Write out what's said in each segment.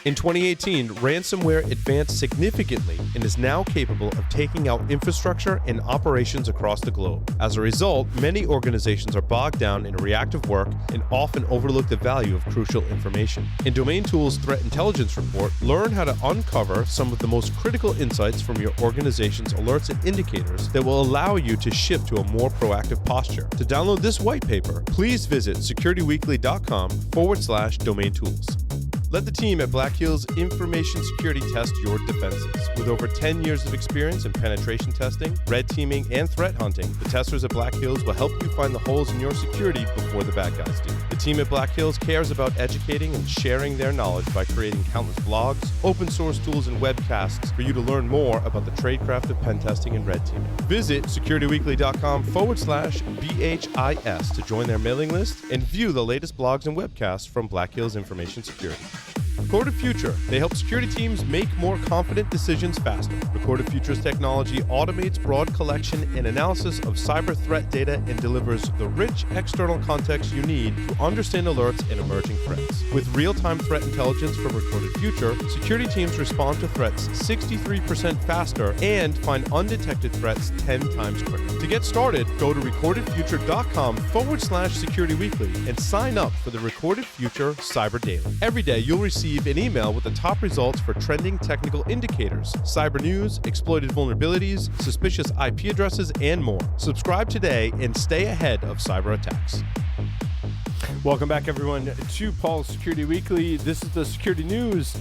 In 2018, ransomware advanced significantly and is now capable of taking out infrastructure and operations across the globe. As a result, many organizations are bogged down in reactive work and often overlook the value of crucial information. In Domain Tools' Threat Intelligence Report, learn how to uncover some of the most critical insights from your organization's alerts and indicators that will allow you to shift to a more proactive posture. To download this white paper, please visit securityweekly.com/domain tools. Let the team at Black Hills Information Security test your defenses. With over 10 years of experience in penetration testing, red teaming, and threat hunting, the testers at Black Hills will help you find the holes in your security before the bad guys do. The team at Black Hills cares about educating and sharing their knowledge by creating countless blogs, open source tools, and webcasts for you to learn more about the tradecraft of pen testing and red teaming. Visit securityweekly.com/BHIS to join their mailing list and view the latest blogs and webcasts from Black Hills Information Security. Recorded Future. They help security teams make more confident decisions faster. Recorded Future's technology automates broad collection and analysis of cyber threat data and delivers the rich external context you need to understand alerts and emerging threats. With real-time threat intelligence from Recorded Future, security teams respond to threats 63% faster and find undetected threats 10 times quicker. To get started, go to recordedfuture.com/securityweekly and sign up for the Recorded Future Cyber Daily. Every day, you'll receive an email with the top results for trending technical indicators, cyber news, exploited vulnerabilities, suspicious IP addresses, and more. Subscribe today and stay ahead of cyber attacks. Welcome back, everyone, to Paul's Security Weekly. This is the security news.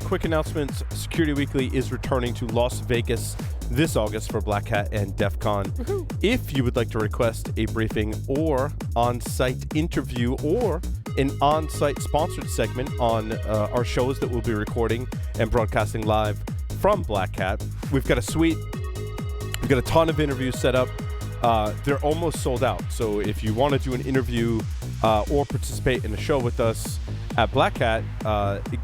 Quick announcements. Security Weekly is returning to Las Vegas this August for Black Hat and DEF CON. Woohoo. If you would like to request a briefing or on-site interview or an on-site sponsored segment on our shows that we'll be recording and broadcasting live from Black Hat, we've got a ton of interviews set up. They're almost sold out. So if you want to do an interview or participate in a show with us at Black Hat,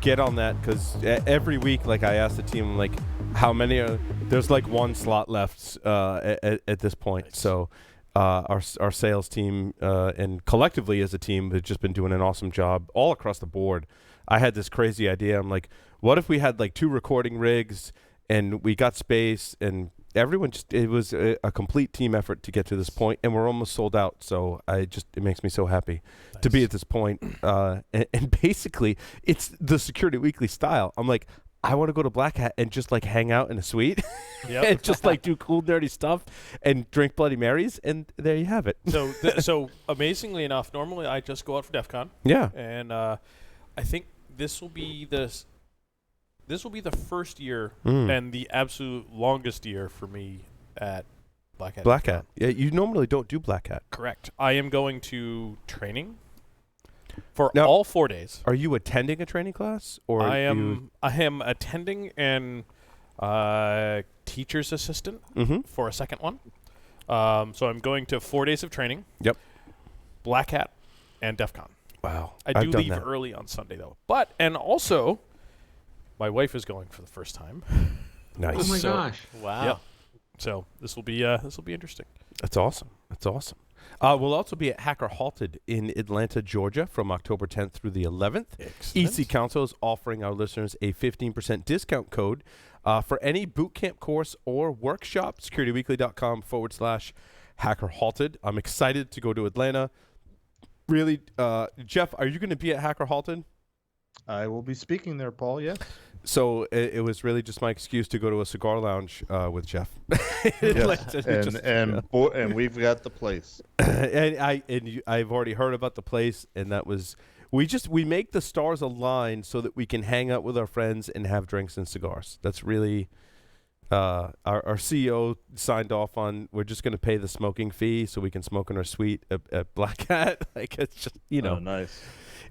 get on that, because every week, like, I ask the team, like, how many are there's like one slot left at this point. Nice. So our sales team and collectively as a team have just been doing an awesome job all across the board. I had this crazy idea. I'm like, what if we had like 2 recording rigs and we got space, and everyone it was a complete team effort to get to this point, and we're almost sold out. So it makes me so happy to be at this point. And basically it's the Security Weekly style. I'm like, I want to go to Black Hat and just like hang out in a suite and just like do cool, dirty stuff and drink Bloody Marys, and there you have it. So amazingly enough, normally I just go out for DEF CON. Yeah. And I think this will be the first year and the absolute longest year for me at Black Hat. Black Hat. Yeah, you normally don't do Black Hat. Correct. I am going to training for all 4 days. Are you attending a training class, or I am attending and teacher's assistant for a second one. So I'm going to 4 days of training. Yep. Black Hat and DEF CON. Wow. I do leave early on Sunday though. And also my wife is going for the first time. Nice. Oh my gosh. Wow. Yep. So this will be interesting. That's awesome. We'll also be at Hacker Halted in Atlanta, Georgia from October 10th through the 11th. Excellent. EC Council is offering our listeners a 15% discount code for any bootcamp course or workshop. SecurityWeekly.com/Hacker Halted. I'm excited to go to Atlanta. Really, Jeff, are you going to be at Hacker Halted? I will be speaking there, Paul, yes. So it was really just my excuse to go to a cigar lounge with Jeff. Yes. And we've got the place. I've already heard about the place, and that was we make the stars align so that we can hang out with our friends and have drinks and cigars. That's really our CEO signed off on. We're just going to pay the smoking fee so we can smoke in our suite at Black Hat. Like, it's just Oh, nice.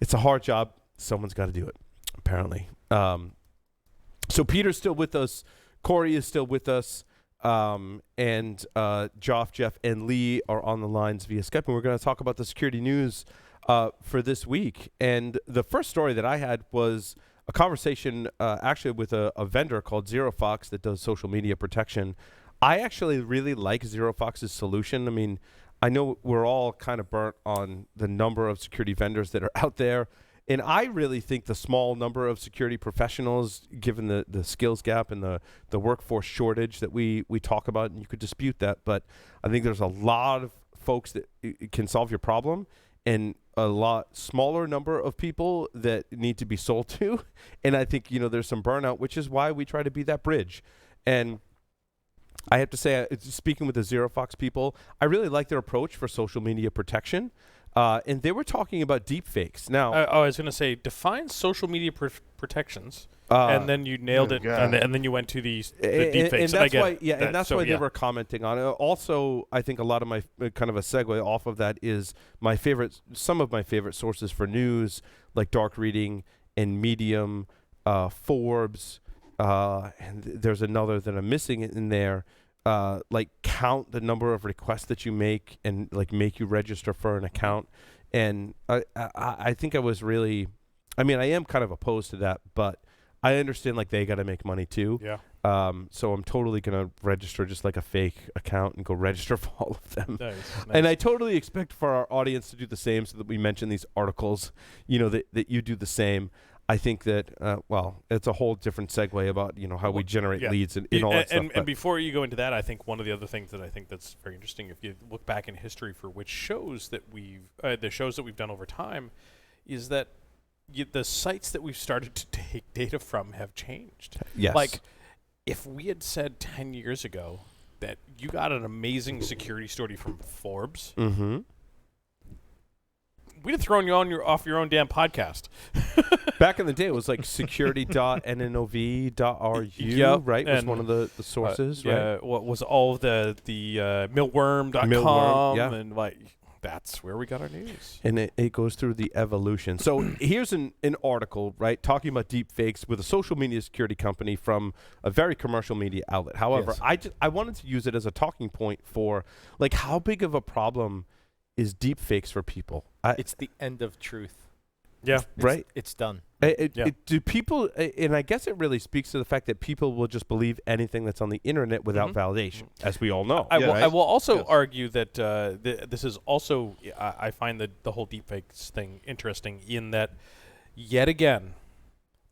It's a hard job. Someone's got to do it, apparently. So Peter's still with us. Corey is still with us. And Joff, Jeff, and Lee are on the lines via Skype. And we're going to talk about the security news for this week. And the first story that I had was a conversation actually with a vendor called ZeroFox that does social media protection. I actually really like ZeroFox's solution. I mean, I know we're all kind of burnt on the number of security vendors that are out there. And I really think the small number of security professionals, given the skills gap and the workforce shortage that we talk about, and you could dispute that, but I think there's a lot of folks that can solve your problem, and a lot smaller number of people that need to be sold to. And I think, there's some burnout, which is why we try to be that bridge. And I have to say, speaking with the ZeroFox people, I really like their approach for social media protection. And they were talking about deep fakes. Now, I was going to say, define social media protections, and then you nailed it, and then you went to the deep fakes. And that's why, and that's why they were commenting on it. Also, I think a lot of my kind of a segue off of that is some of my favorite sources for news, like Dark Reading and Medium, Forbes, and there's another that I'm missing in there. Like count the number of requests that you make and like make you register for an account. And I think I am kind of opposed to that, but I understand like they got to make money too. Yeah. So I'm totally going to register just like a fake account and go register for all of them. Nice. And I totally expect for our audience to do the same, so that we mention these articles, that you do the same. I think that, it's a whole different segue about, how we generate leads and all that stuff. And before you go into that, I think one of the other things that I think that's very interesting, if you look back in history for which shows that the shows that we've done over time, is that the sites that we've started to take data from have changed. Yes. Like, if we had said 10 years ago that you got an amazing security story from Forbes, mm-hmm. we'd have thrown you off your own damn podcast. Back in the day, it was like security.nnov.ru, right? Was one of the sources, right? Yeah, what was all of the millworm.com, Millworm, and like that's where we got our news. And it goes through the evolution. So here's an article, right, talking about deep fakes with a social media security company from a very commercial media outlet. However, I wanted to use it as a talking point for like how big of a problem is deep fakes for people. It's the end of truth. Yeah. Right? It's done. Do people, and I guess it really speaks to the fact that people will just believe anything that's on the internet without validation, as we all know. I will also argue that this is also, I find the whole deepfakes thing interesting in that, yet again,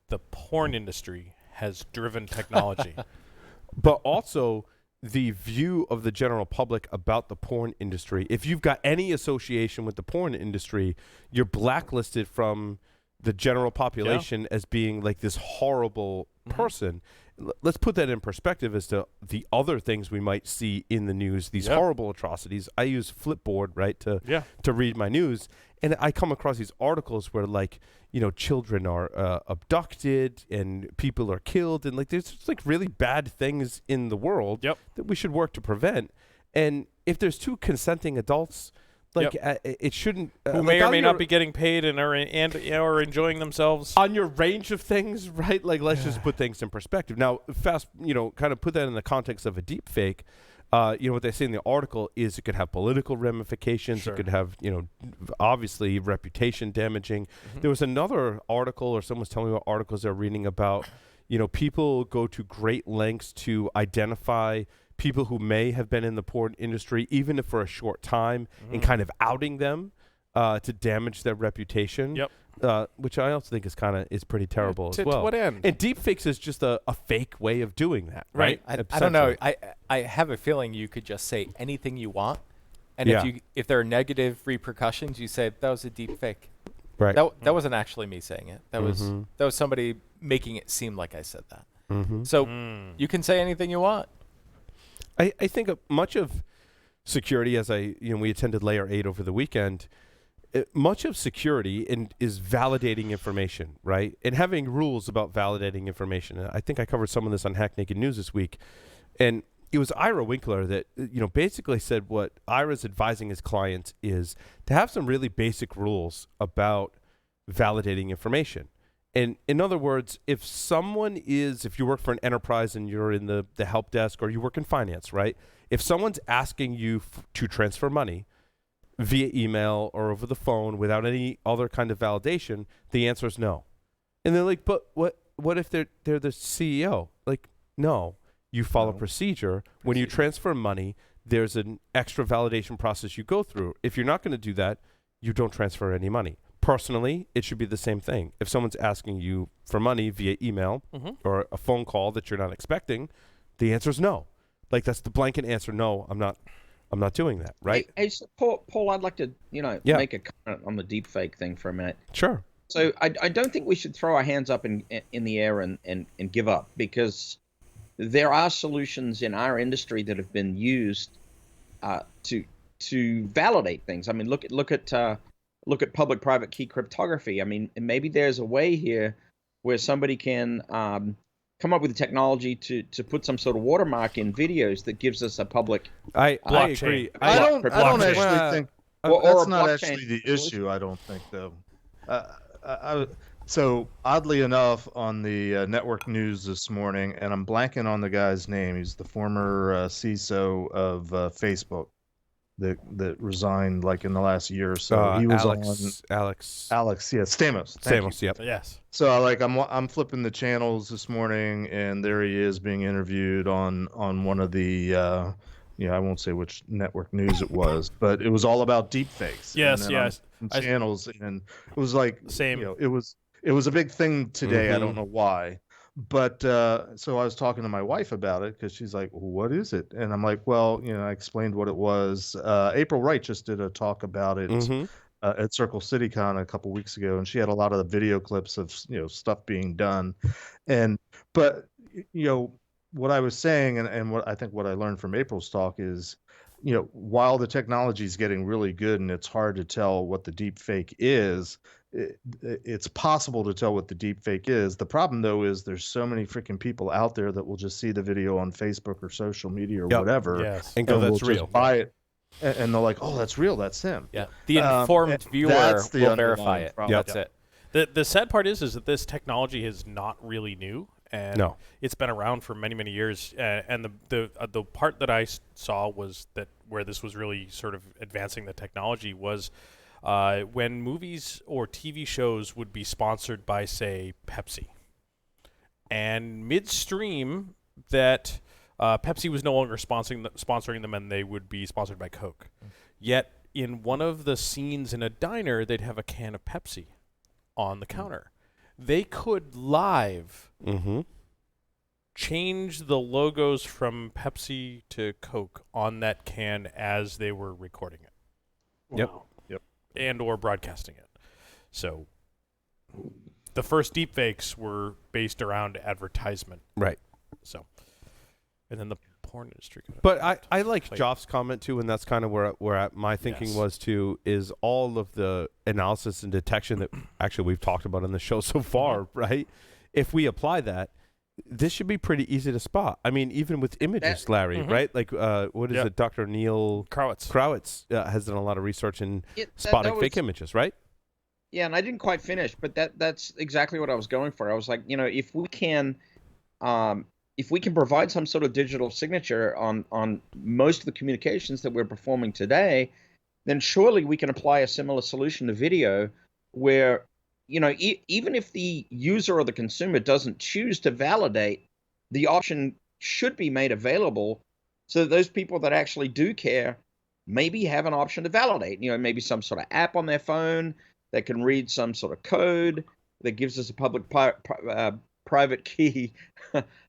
the porn industry has driven technology. But also the view of the general public about the porn industry. If you've got any association with the porn industry, you're blacklisted from the general population as being like this horrible person. Let's put that in perspective as to the other things we might see in the news, these horrible atrocities. I use Flipboard, right, to read my news, and I come across these articles where like, children are abducted and people are killed, and like there's just like really bad things in the world that we should work to prevent. And if there's two consenting adults, like it shouldn't who may or may not be getting paid and are enjoying themselves on your range of things, right? Like let's just put things in perspective. Now, kind of put that in the context of a deep fake. What they say in the article is it could have political ramifications. It could have, obviously reputation damaging. There was another article, or someone was telling me what articles they're reading about, people go to great lengths to identify people who may have been in the porn industry, even if for a short time, and kind of outing them to damage their reputation. Which I also think is pretty terrible as well. To what end? And deepfakes is just a fake way of doing that, right? I don't know. I have a feeling you could just say anything you want, and if there are negative repercussions, you say that was a deep fake. Right. That wasn't actually me saying it. That was somebody making it seem like I said that. So you can say anything you want. I think much of security, as we attended Layer 8 over the weekend, much of security is validating information, right? And having rules about validating information. I think I covered some of this on Hack Naked News this week. And it was Ira Winkler that, basically said what Ira's advising his clients is to have some really basic rules about validating information. And in other words, if you work for an enterprise and you're in the help desk, or you work in finance, right? If someone's asking you to transfer money via email or over the phone without any other kind of validation, the answer is no. And they're like, but what if they're the CEO? Like, no, you follow procedure. When you transfer money, there's an extra validation process you go through. If you're not going to do that, you don't transfer any money. personally, it should be the same thing. If someone's asking you for money via email or a phone call that you're not expecting, the answer is no. Like, that's the blanket answer. No, I'm not doing that, right? Hey, so Paul, I'd like to, make a comment on the deepfake thing for a minute. Sure. So I don't think we should throw our hands up in the air and give up, because there are solutions in our industry that have been used to validate things. I mean, look at public-private key cryptography. I mean, maybe there's a way here where somebody can come up with the technology to put some sort of watermark in videos that gives us a public. I agree. I don't actually think that's not actually the issue. I don't think, though. So oddly enough, on the network news this morning, and I'm blanking on the guy's name. He's the former CISO of Facebook that resigned like in the last year or so. He was Alex. Yeah, Stamos. Stamos, yep. Yes. So like I'm flipping the channels this morning, and there he is being interviewed on one of the I won't say which network news it was, but it was all about deepfakes. Yes, and yes. Channels, and it was like same. It was a big thing today. I don't know why. But so I was talking to my wife about it, because she's like, well, what is it? And I'm like, well, I explained what it was. April Wright just did a talk about it at Circle CityCon a couple weeks ago, and she had a lot of the video clips of stuff being done. But what I was saying, and what I think what I learned from April's talk is, while the technology is getting really good and it's hard to tell what the deep fake is, it's possible to tell what the deep fake is. The problem, though, is there's so many freaking people out there that will just see the video on Facebook or social media or whatever, and go, that's real. Just buy it, and they're like, oh, that's real, that's him. Yeah, the informed viewer will verify it. That's it. The sad part is that this technology is not really new, and it's been around for many, many years. And the part that I saw was that where this was really sort of advancing the technology was when movies or TV shows would be sponsored by, say, Pepsi, and midstream that Pepsi was no longer sponsoring them, and they would be sponsored by Coke. Yet in one of the scenes in a diner, they'd have a can of Pepsi on the counter. They could live change the logos from Pepsi to Coke on that can as they were recording it. Wow. Yep. And or broadcasting it. So the first deepfakes were based around advertisement. Right. So, and then the porn industry. But I like Joff's comment too, and that's kind of where my thinking was too, is all of the analysis and detection that actually we've talked about on the show so far, right? If we apply that, this should be pretty easy to spot. I mean, even with images, Larry, right? Like, what is it? Dr. Neil Krawitz has done a lot of research in spotting fake images, right? Yeah, and I didn't quite finish, but that's exactly what I was going for. I was like, if we can provide some sort of digital signature on most of the communications that we're performing today, then surely we can apply a similar solution to video where, even if the user or the consumer doesn't choose to validate, the option should be made available so that those people that actually do care maybe have an option to validate. Maybe some sort of app on their phone that can read some sort of code that gives us a public private key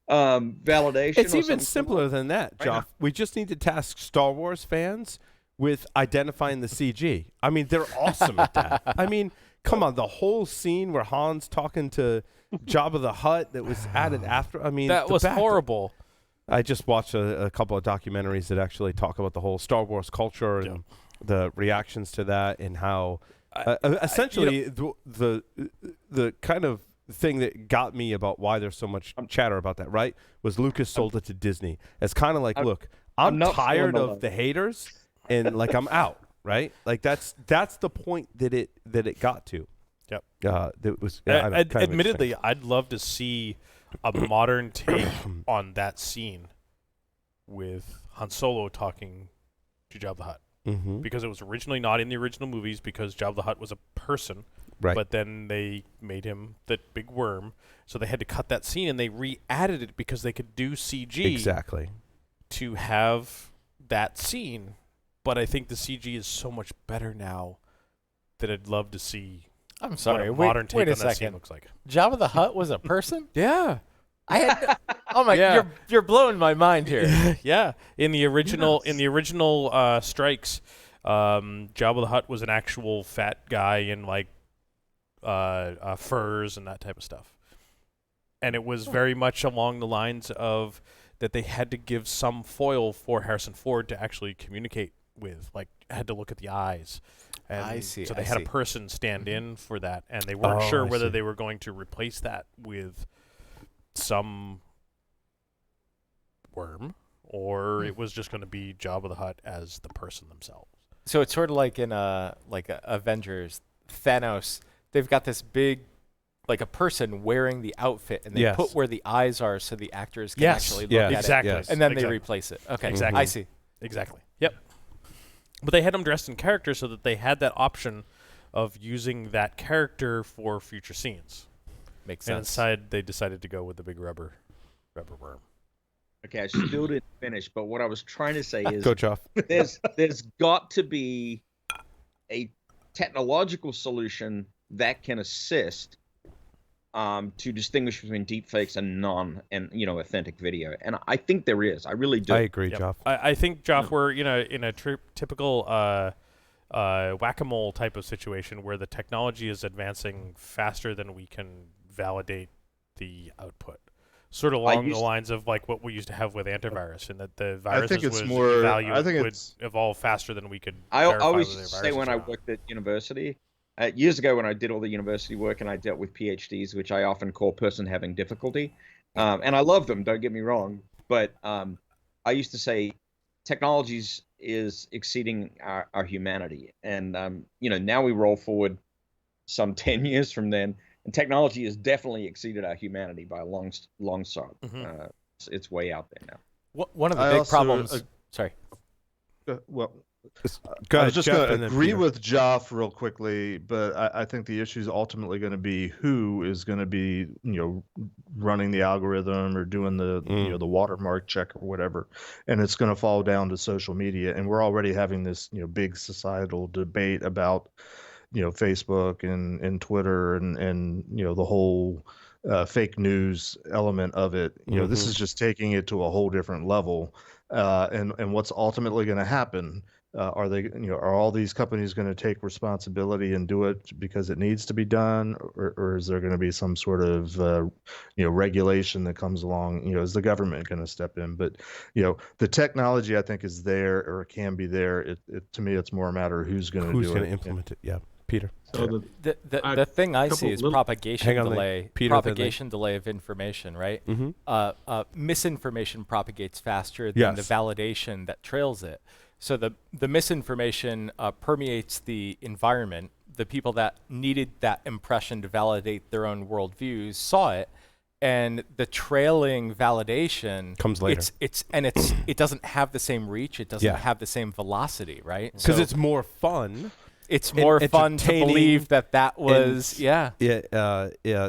validation. It's even simpler than that, Joff. We just need to task Star Wars fans with identifying the CG. I mean, they're awesome at that. I mean, come on, the whole scene where Han's talking to Jabba the Hutt that was added after. I mean, that was horrible. I just watched a couple of documentaries that actually talk about the whole Star Wars culture and the reactions to that, and how essentially the kind of thing that got me about why there's so much chatter about that, right, was Lucas sold it to Disney. It's kind of like, look, I'm tired of the haters, and like I'm out, right? Like that's the point that it got to. Yep. That was admittedly, I'd love to see a modern take on that scene with Han Solo talking to Jabba the Hutt, because it was originally not in the original movies, because Jabba the Hutt was a person. Right. But then they made him that big worm, so they had to cut that scene, and they re-added it because they could do CG to have that scene. But I think the CG is so much better now that I'd love to see. I'm sorry. what a modern take wait a on that scene second. looks like. Jabba the Hutt was a person? Yeah. I had. Oh my! Yeah. You're blowing my mind here. Yeah, in the original strikes, Jabba the Hutt was an actual fat guy in like furs and that type of stuff, and it was very much along the lines of that they had to give some foil for Harrison Ford to actually communicate with, like had to look at the eyes. And I see. So they I had see. a person stand in for that, and they weren't sure I whether see. they were going to replace that with some worm, or it was just going to be Jabba the Hutt as the person themselves. So it's sort of like in Avengers, Thanos. They've got this big, like a person wearing the outfit, and they Yes. put where the eyes are so the actors can Yes. actually look Yes. at Exactly. it, and then they Exactly. replace it. Okay, Exactly. I see. Exactly. Yep. But they had him dressed in character so that they had that option of using that character for future scenes. Makes And sense. inside, they decided to go with the big rubber worm. Okay, I still didn't finish, but what I was trying to say is Coach off. there's got to be a technological solution that can assist to distinguish between deepfakes and authentic video, and I think there is. I really do. I agree, Yep. Joff. I think, Joff, we're in a typical whack-a-mole type of situation where the technology is advancing faster than we can validate the output. Sort of along the lines of like what we used to have with antivirus, and that the viruses would evolve faster than we could. I verify always whether they're say viruses when or I not. worked at university, years ago when I did all the university work and I dealt with PhDs, which I often call person having difficulty, and I love them, don't get me wrong, but I used to say technologies is exceeding our humanity, and now we roll forward some 10 years from then, and technology has definitely exceeded our humanity by a long shot. Mhm. It's way out there now. One of the I big also, problems. Sorry. Well, Go I ahead, was just Jeff, going and to then agree Peter. with Joff real quickly, but I think the issue is ultimately going to be who is going to be, running the algorithm or doing the, the watermark check or whatever, and it's going to fall down to social media. And we're already having this, big societal debate about, Facebook and Twitter and the whole fake news element of it. This is just taking it to a whole different level. And what's ultimately going to happen? Are all these companies going to take responsibility and do it because it needs to be done, or is there going to be some sort of regulation that comes along? Is the government going to step in? But the technology I think is there, or it can be there. To me, it's more a matter of who's going to do it. Who's going to implement it? Yeah, Peter. So The thing I see is propagation Hang on, delay. Peter, Propagation delay of information, right? Mm-hmm. Misinformation propagates faster than the Yes. validation that trails it. So the misinformation permeates the environment. The people that needed that impression to validate their own worldviews saw it, and the trailing validation Comes later. It doesn't have the same reach. It doesn't Yeah. have the same velocity, right? Because So it's more fun. it's more fun to entertaining believe that was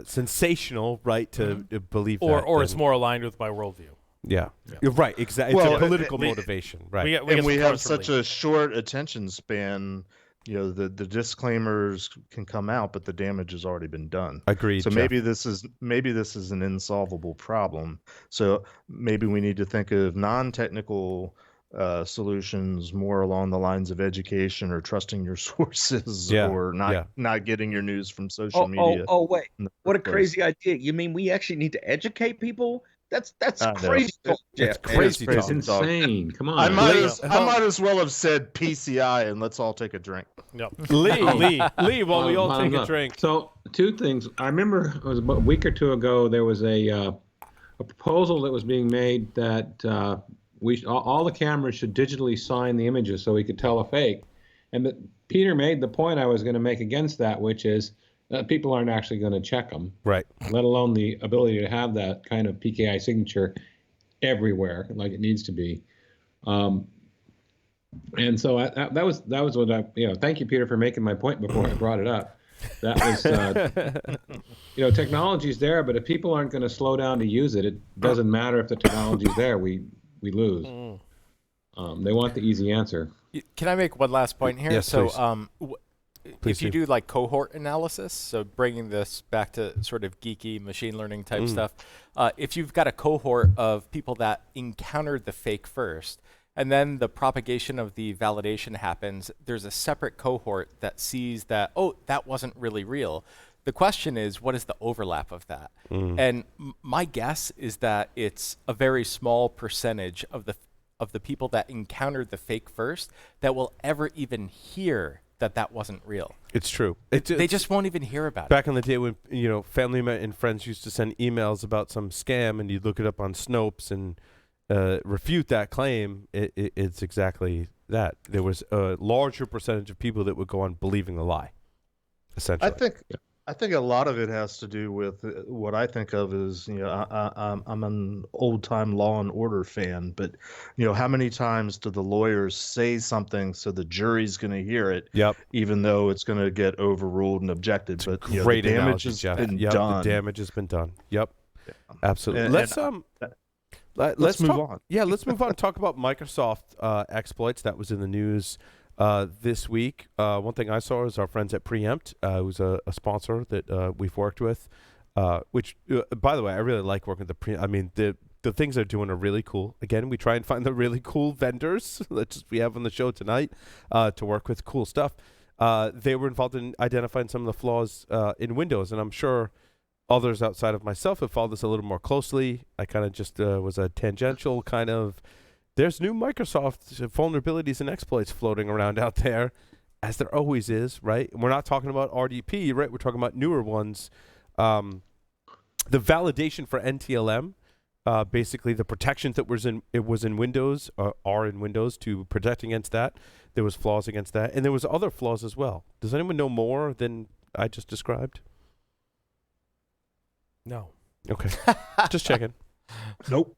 sensational, right? To believe Or that, it's than- more aligned with my worldview. Yeah. You're right. Exactly. Well, it's a political we- motivation, right? We get And some we have comments from such Lee. a short attention span. The disclaimers can come out, but the damage has already been done. Agreed. So Jeff. maybe this is an insolvable problem. So maybe we need to think of non-technical solutions more along the lines of education or trusting your sources, Yeah, or yeah. not getting your news from social media. Oh, wait. in the What a first place. crazy idea. You mean we actually need to educate people? That's I know. crazy talk, Jeff. It's crazy It's talk. It's talk. insane. Come on. I might Lee, as well have said PCI and let's all take a drink. Yep. Lee, while we all take Bottoms a up. drink. So 2 things. I remember it was about a week or 2 ago. There was a proposal that was being made that all the cameras should digitally sign the images so we could tell a fake. And Peter made the point I was going to make against that, which is that people aren't actually going to check them, Right. let alone the ability to have that kind of PKI signature everywhere like it needs to be. And so that was what I, thank you, Peter, for making my point before I brought it up. That was, technology's there, but if people aren't going to slow down to use it, it doesn't matter if the technology's there, we lose. They want the easy answer. Can I make one last point here? Yes, so, please. if you do like cohort analysis, so bringing this back to sort of geeky machine learning type stuff, if you've got a cohort of people that encountered the fake first, and then the propagation of the validation happens, there's a separate cohort that sees that, oh, that wasn't really real. The question is, what is the overlap of that? And my guess is that it's a very small percentage of the people that encountered the fake first that will ever even hear that wasn't real. It's true. They just won't even hear about it. Back in the day when, family and friends used to send emails about some scam, and you'd look it up on Snopes and refute that claim, it's exactly that. There was a larger percentage of people that would go on believing the lie, essentially. I think a lot of it has to do with what I think of as, I'm an old-time Law and Order fan, but, how many times do the lawyers say something so the jury's going to hear it, even though it's going to get overruled and objected? But great the damage has been done. The damage has been done. Yep, absolutely. Let's move on. Yeah, let's move on and talk about Microsoft exploits. That was in the news this week. One thing I saw is our friends at Preempt, who's a sponsor that we've worked with, which, by the way, I really like working with the things they're doing are really cool. Again, we try and find the really cool vendors that we have on the show tonight to work with cool stuff. They were involved in identifying some of the flaws in Windows, and I'm sure others outside of myself have followed this a little more closely. I kind of just was a tangential kind of, there's new Microsoft vulnerabilities and exploits floating around out there, as there always is, right? And we're not talking about RDP, right? We're talking about newer ones. The validation for NTLM, basically the protections that was in Windows, are in Windows to protect against that. There was flaws against that, and there was other flaws as well. Does anyone know more than I just described? No. Okay. Just checking. Nope.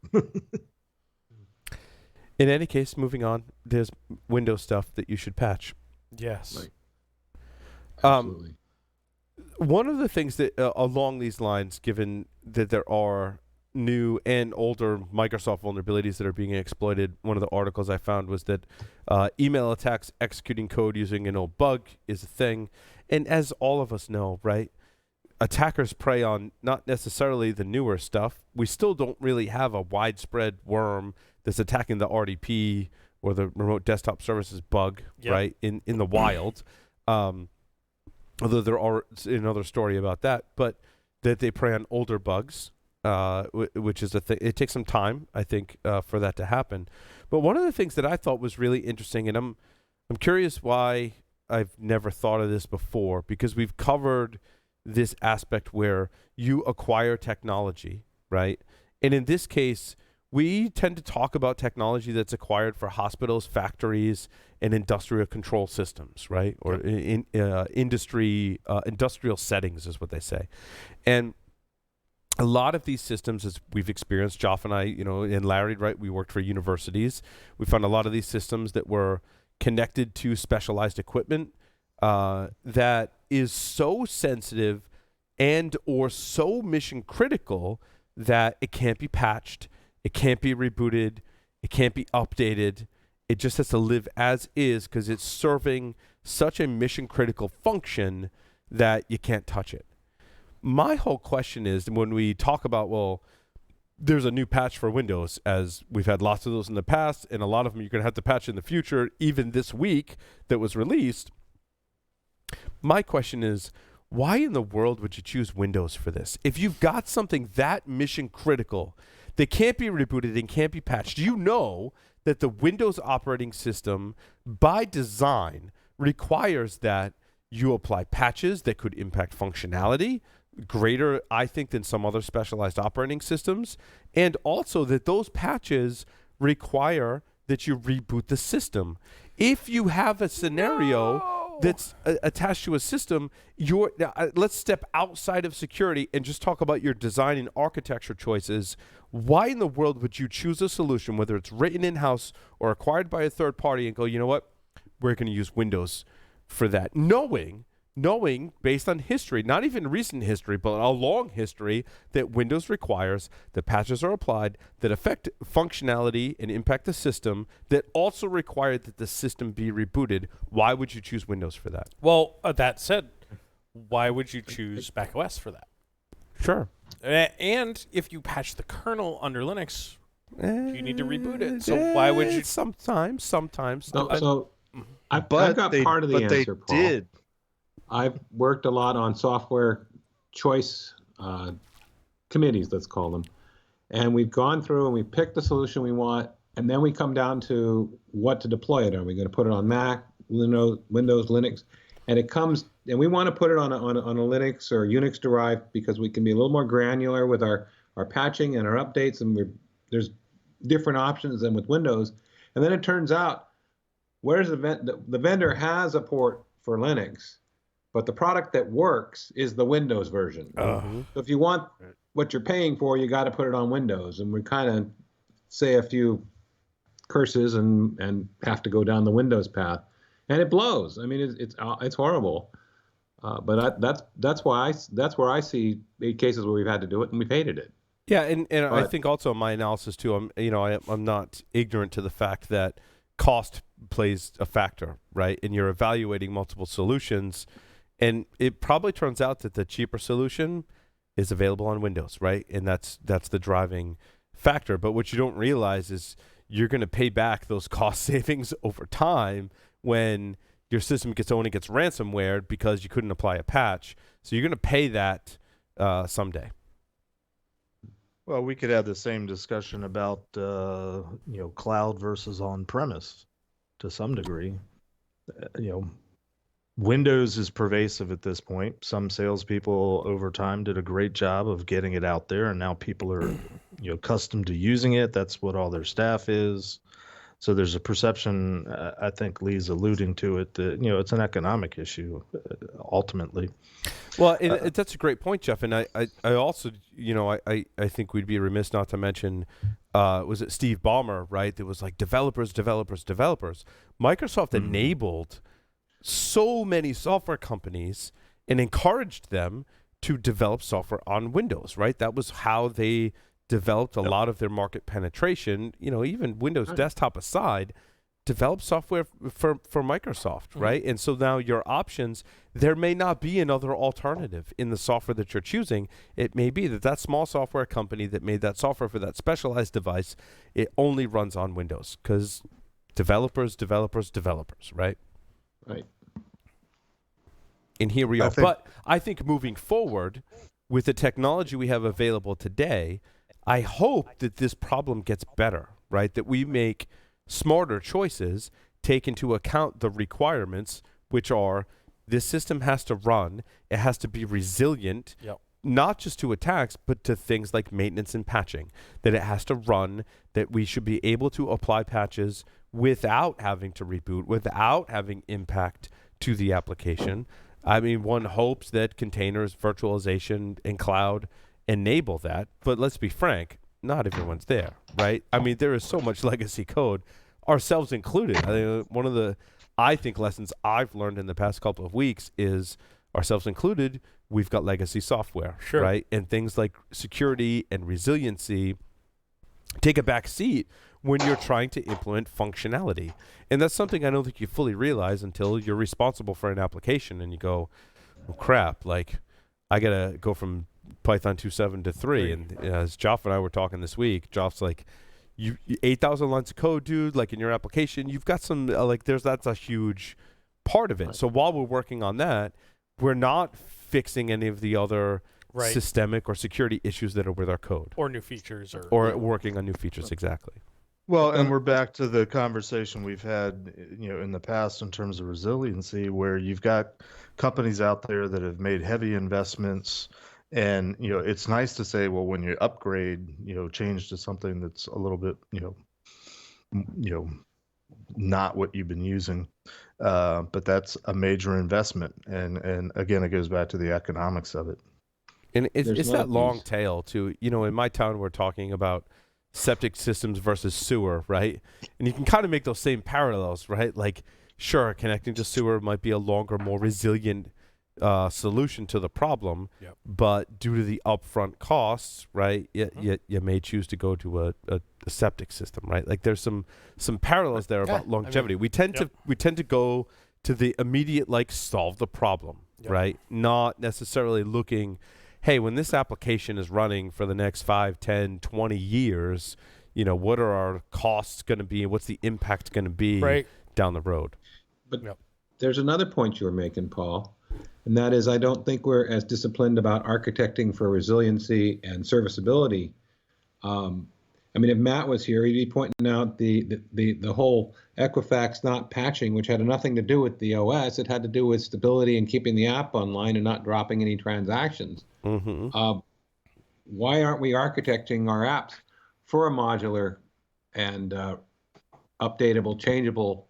In any case, moving on, there's Windows stuff that you should patch. Yes. Right. Absolutely. One of the things that along these lines, given that there are new and older Microsoft vulnerabilities that are being exploited, one of the articles I found was that email attacks executing code using an old bug is a thing. And as all of us know, right, attackers prey on not necessarily the newer stuff. We still don't really have a widespread worm that's attacking the RDP or the remote desktop services bug, right, in the wild. Although there are another story about that, but that they prey on older bugs, which is a thing. It takes some time, I think, for that to happen. But one of the things that I thought was really interesting, and I'm curious why I've never thought of this before, because we've covered this aspect where you acquire technology, right? And in this case, we tend to talk about technology that's acquired for hospitals, factories, and industrial control systems, right? Or in industrial settings is what they say. And a lot of these systems, as we've experienced, Joff and I, and Larry, right? We worked for universities. We found a lot of these systems that were connected to specialized equipment that is so sensitive and or so mission critical that it can't be patched, it can't be rebooted, it can't be updated. It just has to live as is because it's serving such a mission critical function that you can't touch it. My whole question is, when we talk about, well, there's a new patch for Windows, as we've had lots of those in the past, and a lot of them you're going to have to patch in the future, even this week that was released. My question is, why in the world would you choose Windows for this? If you've got something that mission critical that can't be rebooted and can't be patched, you know that the Windows operating system by design requires that you apply patches that could impact functionality greater, I think, than some other specialized operating systems, and also that those patches require that you reboot the system. If you have a scenario that's attached to a system, let's step outside of security and just talk about your design and architecture choices. Why in the world would you choose a solution, whether it's written in-house or acquired by a third party, and go, you know what, we're going to use Windows for that, knowing knowing based on history, not even recent history, but a long history, that Windows requires that patches are applied that affect functionality and impact the system, that also require that the system be rebooted. Why would you choose Windows for that? Well, that said, why would you choose macOS for that? Sure. And if you patch the kernel under Linux, you need to reboot it. So why would you? Sometimes. So I've But got they, part of the but answer, they Paul. did. I've worked a lot on software choice committees, let's call them. And we've gone through and we picked the solution we want, and then we come down to what to deploy it. Are we going to put it on Mac, Windows, Linux? And it comes, and we want to put it on a Linux or Unix derived because we can be a little more granular with our patching and our updates, and there's different options than with Windows. And then it turns out, where's the vendor has a port for Linux, but the product that works is the Windows version. So if you want what you're paying for, you got to put it on Windows. And we kind of say a few curses and have to go down the Windows path, and it blows. I mean, it's horrible. But that's where I see cases where we've had to do it and we've hated it. Yeah, and I think also my analysis too. I'm not ignorant to the fact that cost plays a factor, right? And you're evaluating multiple solutions, and it probably turns out that the cheaper solution is available on Windows, right? And that's the driving factor. But what you don't realize is you're going to pay back those cost savings over time when your system gets ransomware because you couldn't apply a patch. So you're going to pay that someday. Well, we could have the same discussion about cloud versus on-premise to some degree. Windows is pervasive at this point. Some salespeople over time did a great job of getting it out there, and now people are accustomed to using it. That's what all their staff is. So there's a perception, I think Lee's alluding to it, that it's an economic issue ultimately. Well, that's a great point, Jeff. And I also, I think we'd be remiss not to mention, was it Steve Ballmer, right? That was like developers. Microsoft enabled so many software companies and encouraged them to develop software on Windows, right? That was how they developed a lot of their market penetration. Even Windows desktop aside, develop software for Microsoft, right? And so now your options, there may not be another alternative in the software that you're choosing. It may be that small software company that made that software for that specialized device, it only runs on Windows because developers, right? Right. And here we are. But I think moving forward with the technology we have available today, I hope that this problem gets better, right? That we make smarter choices, take into account the requirements, which are this system has to run, it has to be resilient, not just to attacks, but to things like maintenance and patching, that it has to run, that we should be able to apply patches without having to reboot, without having impact to the application. I mean, one hopes that containers, virtualization, and cloud enable that, but let's be frank, not everyone's there, right? I mean, there is so much legacy code, ourselves included. I think one of the lessons I've learned in the past couple of weeks is, ourselves included, we've got legacy software, right? And things like security and resiliency take a back seat when you're trying to implement functionality. And that's something I don't think you fully realize until you're responsible for an application and you go, oh, crap, like I got to go from Python 2.7 to 3. And as Joff and I were talking this week, Joff's like, you 8,000 lines of code, dude, like in your application, you've got some, that's a huge part of it. So while we're working on that, we're not fixing any of the other systemic or security issues that are with our code. Or new features. Or working on new features, exactly. Well, and we're back to the conversation we've had, in the past in terms of resiliency, where you've got companies out there that have made heavy investments. And, it's nice to say, well, when you upgrade, change to something that's a little bit, not what you've been using. But that's a major investment. And again, it goes back to the economics of it. And it's that long tail too. In my town, we're talking about septic systems versus sewer, right? And you can kind of make those same parallels, right? Like, sure, connecting to sewer might be a longer, more resilient solution to the problem, Yep. but due to the upfront costs, right, you may choose to go to a septic system, right? Like there's some parallels there about longevity. We tend to go to the immediate, like, solve the problem, right? Not necessarily looking, hey, when this application is running for the next 5, 10, 20 years, what are our costs going to be and what's the impact going to be down the road? But there's another point you were making, Paul, and that is I don't think we're as disciplined about architecting for resiliency and serviceability. I mean, if Matt was here, he'd be pointing out the whole Equifax not patching, which had nothing to do with the OS. It had to do with stability and keeping the app online and not dropping any transactions. Mm-hmm. Why aren't we architecting our apps for a modular and updatable, changeable,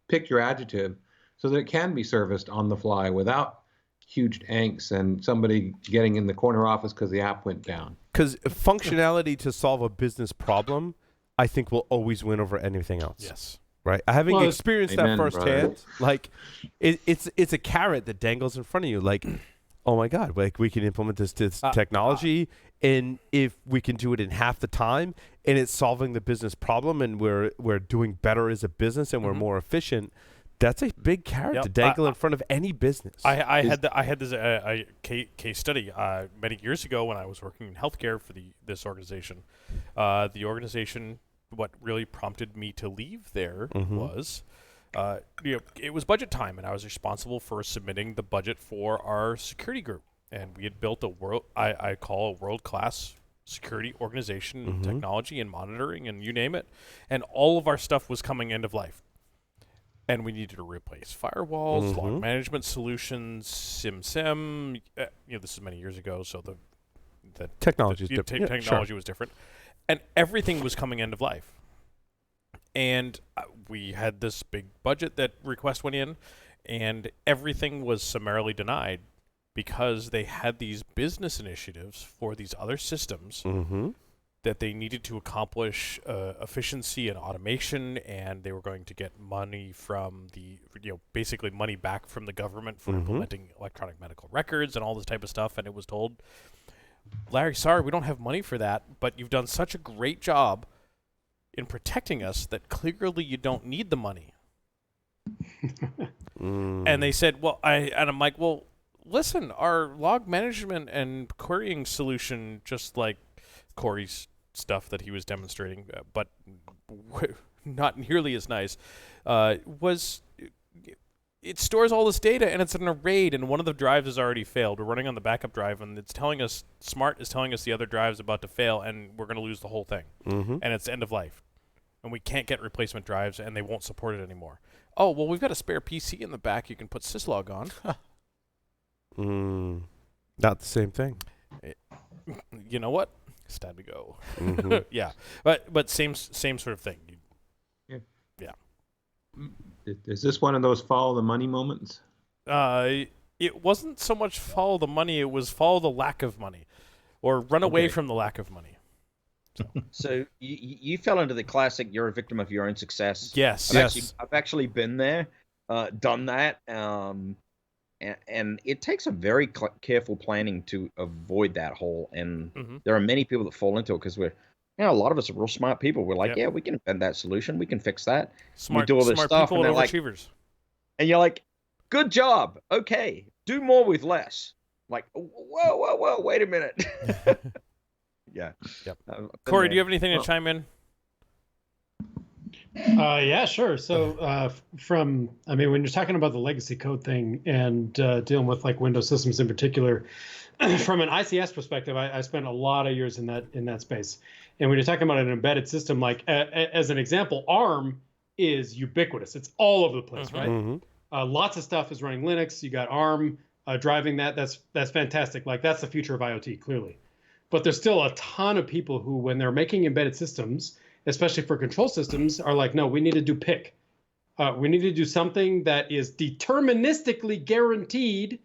pick your adjective, so that it can be serviced on the fly without huge angst and somebody getting in the corner office because the app went down? Because functionality to solve a business problem, I think, will always win over anything else. Yes. Right. Having experienced that firsthand, like it's a carrot that dangles in front of you. Like, oh my God, like we can implement this technology, and if we can do it in half the time, and it's solving the business problem, and we're doing better as a business, and we're more efficient. That's a big carrot to dangle in front of any business. I had this case study many years ago when I was working in healthcare for this organization. The organization, what really prompted me to leave there was, it was budget time, and I was responsible for submitting the budget for our security group. And we had built I call a world-class security organization, technology and monitoring, and you name it. And all of our stuff was coming end of life. And we needed to replace firewalls, log management solutions, SIM. This is many years ago, so the technology was different, and everything was coming end of life. And we had this big budget that request went in, and everything was summarily denied because they had these business initiatives for these other systems that they needed to accomplish efficiency and automation, and they were going to get money from basically money back from the government for implementing electronic medical records and all this type of stuff. And it was told, Larry, sorry, we don't have money for that, but you've done such a great job in protecting us that clearly you don't need the money. And they said, I'm like, well, listen, our log management and querying solution, just like Corey's stuff that he was demonstrating, but not nearly as nice, it stores all this data, and it's in a RAID, and one of the drives has already failed. We're running on the backup drive, and it's telling us, Smart is telling us the other drive's about to fail, and we're going to lose the whole thing. And it's end of life. And we can't get replacement drives, and they won't support it anymore. Oh, well, we've got a spare PC in the back you can put syslog on. Not the same thing. You know what? It's time to go. Yeah, but same sort of thing. Yeah. Is this one of those follow the money moments? It wasn't so much follow the money; it was follow the lack of money, or run away from the lack of money. So you fell into the classic "you're a victim of your own success." Yes, I've actually been there, done that. And it takes a very careful planning to avoid that hole. And there are many people that fall into it because a lot of us are real smart people. We're like, we can invent that solution. We can fix that. Smart, we do all this stuff. People and and overachievers. And you're like, good job. Okay. Do more with less. Like, whoa, wait a minute. Yeah. Yep. Corey, do you have anything to chime in? Yeah, sure. So when you're talking about the legacy code thing and dealing with like Windows systems in particular, from an ICS perspective, I spent a lot of years in that space. And when you're talking about an embedded system, like as an example, ARM is ubiquitous. It's all over the place, right? Lots of stuff is running Linux. You got ARM driving that. That's fantastic. Like that's the future of IoT, clearly. But there's still a ton of people who, when they're making embedded systems, especially for control systems, are like, no, we need to do PIC. We need to do something that is deterministically guaranteed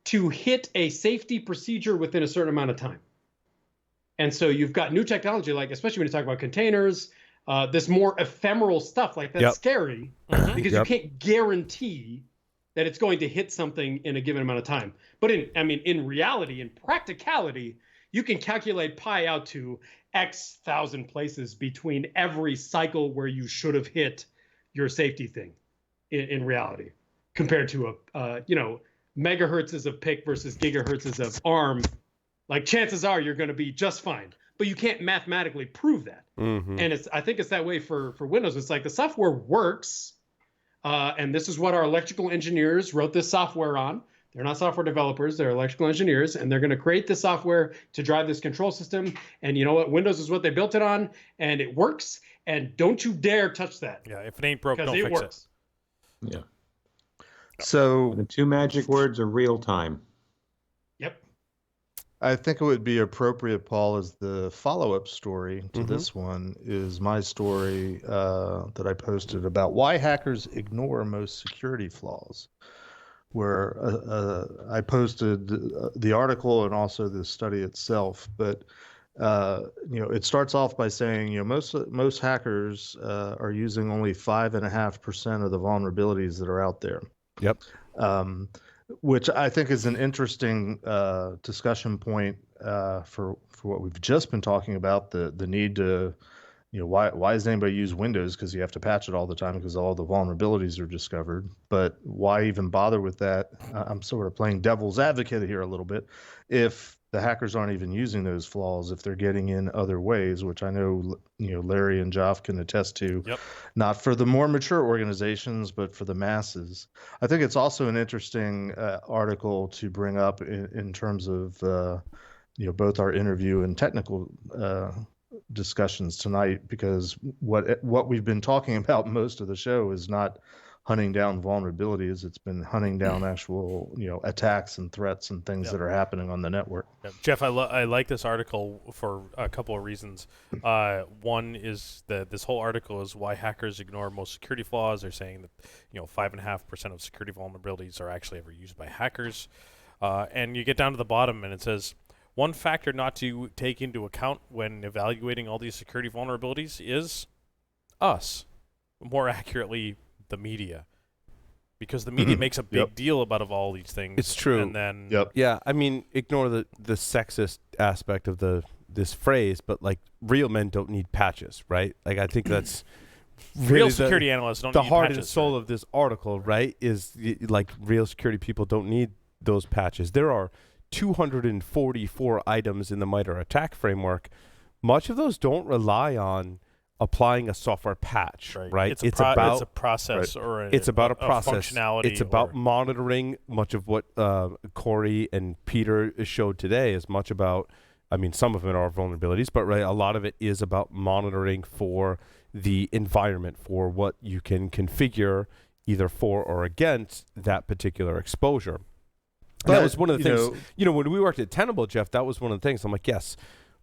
to hit a safety procedure within a certain amount of time. And so you've got new technology, like especially when you talk about containers, this more ephemeral stuff, like that's scary because you can't guarantee that it's going to hit something in a given amount of time. But in reality, in practicality, you can calculate pi out to X thousand places between every cycle where you should have hit your safety thing in reality, compared to megahertzes of PIC versus gigahertzes of ARM. Like, chances are you're going to be just fine, but you can't mathematically prove that. Mm-hmm. And I think it's that way for Windows. It's like the software works, and this is what our electrical engineers wrote this software on. They're not software developers, they're electrical engineers, and they're going to create this software to drive this control system. And you know what? Windows is what they built it on, and it works. And don't you dare touch that. Yeah, if it ain't broke, don't fix works. it. Yeah. So The two magic words are real time. Yep. I think it would be appropriate, Paul, as the follow-up story to Mhm. this one is my story that I posted about why hackers ignore most security flaws, where I posted the article and also the study itself. But it starts off by saying most hackers are using only 5.5% of the vulnerabilities that are out there. Yep. Which I think is an interesting discussion point for what we've just been talking about, the need to, why does anybody use Windows? Because you have to patch it all the time because all the vulnerabilities are discovered. But why even bother with that? I'm sort of playing devil's advocate here a little bit. If the hackers aren't even using those flaws, if they're getting in other ways, which I know Larry and Joff can attest to, Yep. not for the more mature organizations, but for the masses. I think it's also an interesting article to bring up in terms of both our interview and technical discussions tonight, because what we've been talking about most of the show is not hunting down vulnerabilities. It's been hunting down actual attacks and threats and things that are happening on the network. Yeah. Jeff, I like this article for a couple of reasons. One is that this whole article is why hackers ignore most security flaws. They're saying that 5.5% of security vulnerabilities are actually ever used by hackers. And you get down to the bottom and it says, one factor not to take into account when evaluating all these security vulnerabilities is us. More accurately, the media. Because the media makes a big deal about all these things. It's true. And then Yeah, I mean, ignore the sexist aspect of this phrase, but like, real men don't need patches, right? Like, I think that's really real security analysts don't the need heart patches, and soul right? of this article, right? Is like, real security people don't need those patches. There are 244 items in the MITRE attack framework. Much of those don't rely on applying a software patch, right? It's about a process or it's about a process. Functionality. It's about monitoring. Much of what Corey and Peter showed today is much about, I mean, some of it are vulnerabilities, but a lot of it is about monitoring for the environment, for what you can configure either for or against that particular exposure. And that was one of the things, when we worked at Tenable, Jeff, that was one of the things. I'm like, yes,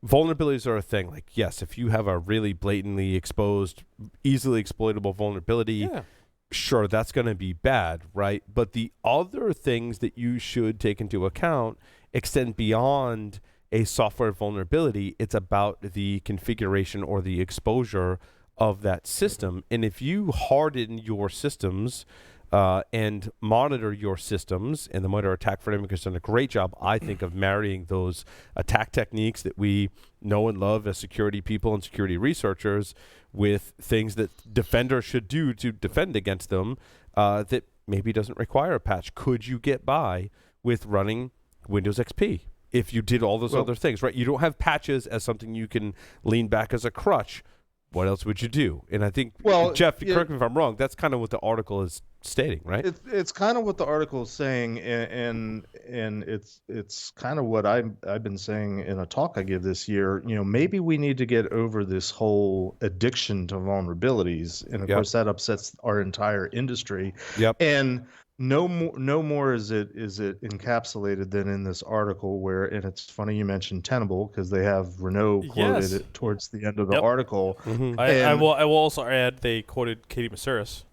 vulnerabilities are a thing. Like, yes, if you have a really blatantly exposed, easily exploitable vulnerability, sure, that's going to be bad, right? But the other things that you should take into account extend beyond a software vulnerability. It's about the configuration or the exposure of that system. And if you harden your systems and monitor your systems, and the MITRE attack framework has done a great job, I think, of marrying those attack techniques that we know and love as security people and security researchers with things that defenders should do to defend against them, that maybe doesn't require a patch. Could you get by with running Windows XP if you did all those other things, right? You don't have patches as something you can lean back as a crutch. What else would you do? And I think, Jeff, correct me if I'm wrong, that's kind of what the article is stating, right? It's kind of what the article is saying, and it's kind of what I've been saying in a talk I give this year. Maybe we need to get over this whole addiction to vulnerabilities, and of course that upsets our entire industry. And no more is it encapsulated than in this article where, and it's funny you mentioned Tenable because they have Renault quoted it towards the end of the article. I will also add they quoted Katie Masuris.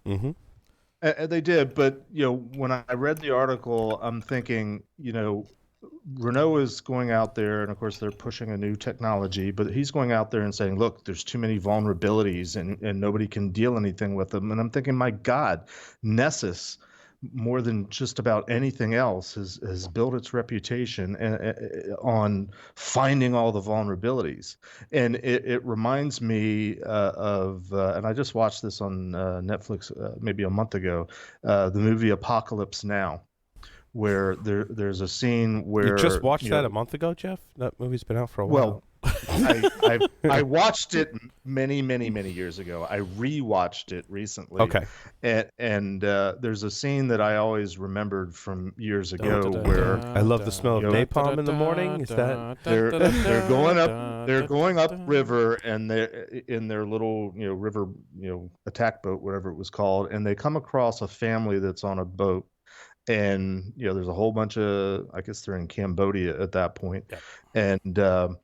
They did, but when I read the article, I'm thinking, Renault is going out there, and of course they're pushing a new technology, but he's going out there and saying, look, there's too many vulnerabilities and nobody can deal anything with them. And I'm thinking, my God, Nessus, more than just about anything else, has built its reputation on finding all the vulnerabilities. And it reminds me of, and I just watched this on Netflix maybe a month ago, the movie Apocalypse Now, where there's a scene where You just watched that a month ago, Jeff? That movie's been out for a while. Well, I watched it many years ago. I rewatched it recently. Okay. And there's a scene that I always remembered from years ago where I love the smell of napalm in the morning. Is that they're going up river, and they're in their little river attack boat, whatever it was called, and they come across a family that's on a boat. And there's a whole bunch of, I guess they're in Cambodia at that point, and there